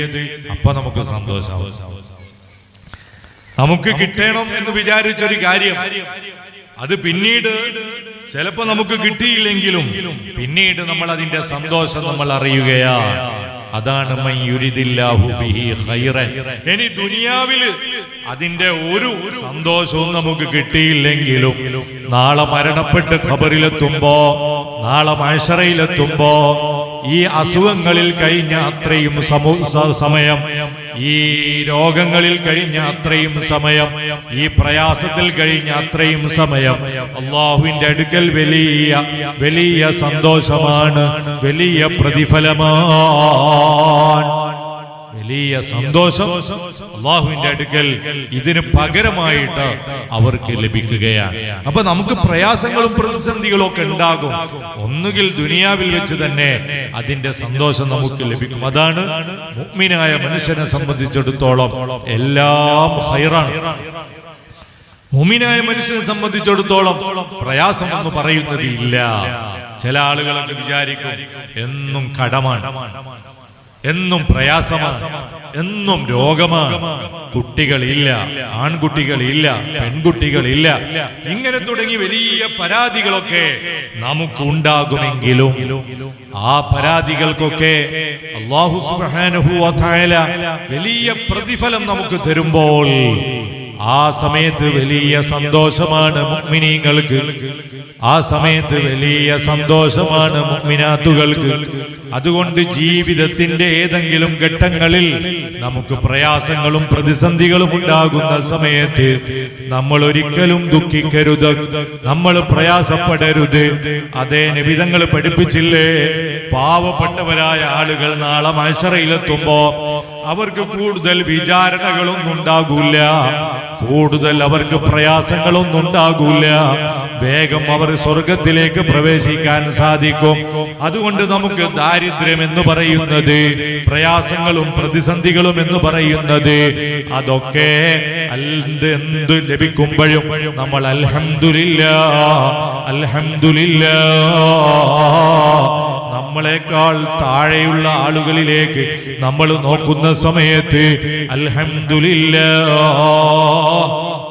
അപ്പൊ നമുക്ക് സന്തോഷമാവും. നമുക്ക് കിട്ടണം എന്ന് വിചാരിച്ചൊരു കാര്യം അത് പിന്നീട് ചിലപ്പോ നമുക്ക് കിട്ടിയില്ലെങ്കിലും പിന്നീട് നമ്മൾ അതിന്റെ സന്തോഷം നമ്മൾ അറിയുകയാണ്. അതാണ് മൻ യുരിദില്ലാഹു ബിഹി ഖൈറൻ. ഇനി ദുനിയാവില് അതിന്റെ ഒരു സന്തോഷവും നമുക്ക് കിട്ടിയില്ലെങ്കിലും നാളെ മരണപ്പെട്ട് ഖബറിലെത്തുമ്പോ, നാളെ മഹ്ശറയിലെത്തുമ്പോ ഈ അസുഖങ്ങളിൽ കഴിഞ്ഞ അത്രയും സമയം, ഈ രോഗങ്ങളിൽ കഴിഞ്ഞ അത്രയും സമയം, ഈ പ്രയാസത്തിൽ കഴിഞ്ഞ അത്രയും സമയം അല്ലാഹുവിന്റെ അടുക്കൽ വലിയ വലിയ സന്തോഷമാണ്, വലിയ പ്രതിഫലമാണ്, വലിയ സന്തോഷം അല്ലാഹുവിന്റെ അടുക്കൽ ഇതിന് പകരമായിട്ട് അവർക്ക് ലഭിക്കുകയാണ്. അപ്പൊ നമുക്ക് പ്രയാസങ്ങളും പ്രതിസന്ധികളും ഒക്കെ ഉണ്ടാകും. ഒന്നുകിൽ ദുനിയാവിൽ വെച്ച് തന്നെ അതിന്റെ സന്തോഷം നമുക്ക് ലഭിക്കും. അതാണ് മുഅ്മിനായ മനുഷ്യനെ സംബന്ധിച്ചിടത്തോളം എല്ലാം ഖൈറാണ്. മുഅ്മിനായ മനുഷ്യനെ സംബന്ധിച്ചിടത്തോളം പ്രയാസം എന്ന് പറയുന്നത് ഇല്ല. ചില ആളുകളൊക്കെ വിചാരിക്കും എന്നും കടമാണ്, എന്നും പ്രയാസമാണ്, എന്നും രോഗമാണ്, കുട്ടികളില്ല, ആൺകുട്ടികളില്ല, പെൺകുട്ടികളില്ല, ഇങ്ങനെ തുടങ്ങി വലിയ പരാതികളൊക്കെ നമുക്ക് ഉണ്ടാകുമെങ്കിലും ആ പരാതികൾക്കൊക്കെ അല്ലാഹു സുബ്ഹാനഹു വ തആല വലിയ പ്രതിഫലം നമുക്ക് തരുമ്പോൾ ആ സമയത്ത് വലിയ സന്തോഷമാണ് മുഅ്മിനീങ്ങൾക്ക്, ആ സമയത്ത് വലിയ സന്തോഷമാണ് മുഅ്മിനാത്തുകൾക്ക്. അതുകൊണ്ട് ജീവിതത്തിന്റെ ഏതെങ്കിലും ഘട്ടങ്ങളിൽ നമുക്ക് പ്രയാസങ്ങളും പ്രതിസന്ധികളും ഉണ്ടാകുന്ന സമയത്ത് നമ്മൾ ഒരിക്കലും ദുഃഖിക്കരുത്, നമ്മൾ പ്രയാസപ്പെടരുത്. അതേ നബി തങ്ങൾ പഠിപ്പിച്ചില്ലേ, പാവപ്പെട്ടവരായ ആളുകൾ നാളെ മഹ്ശറയിലെത്തുമ്പോ അവർക്ക് കൂടുതൽ വിചാരണകളൊന്നും ഉണ്ടാകൂല, കൂടുതൽ അവർക്ക് പ്രയാസങ്ങളൊന്നും ഉണ്ടാകൂല, വേഗം അവർ സ്വർഗത്തിലേക്ക് പ്രവേശിക്കാൻ സാധിക്കും. അതുകൊണ്ട് നമുക്ക് ദാരിദ്ര്യം എന്ന് പറയുന്നത്, പ്രയാസങ്ങളും പ്രതിസന്ധികളും എന്ന് പറയുന്നത്, അതൊക്കെ എന്ത് ലഭിക്കുമ്പോഴും നമ്മൾ അൽഹംദുലില്ലാഹ് അൽഹംദുലില്ലാഹ്, നമ്മളെക്കാൾ താഴെയുള്ള ആളുകളിലേക്ക് നമ്മൾ നോക്കുന്ന സമയത്ത് അൽഹംദുലില്ലാഹ്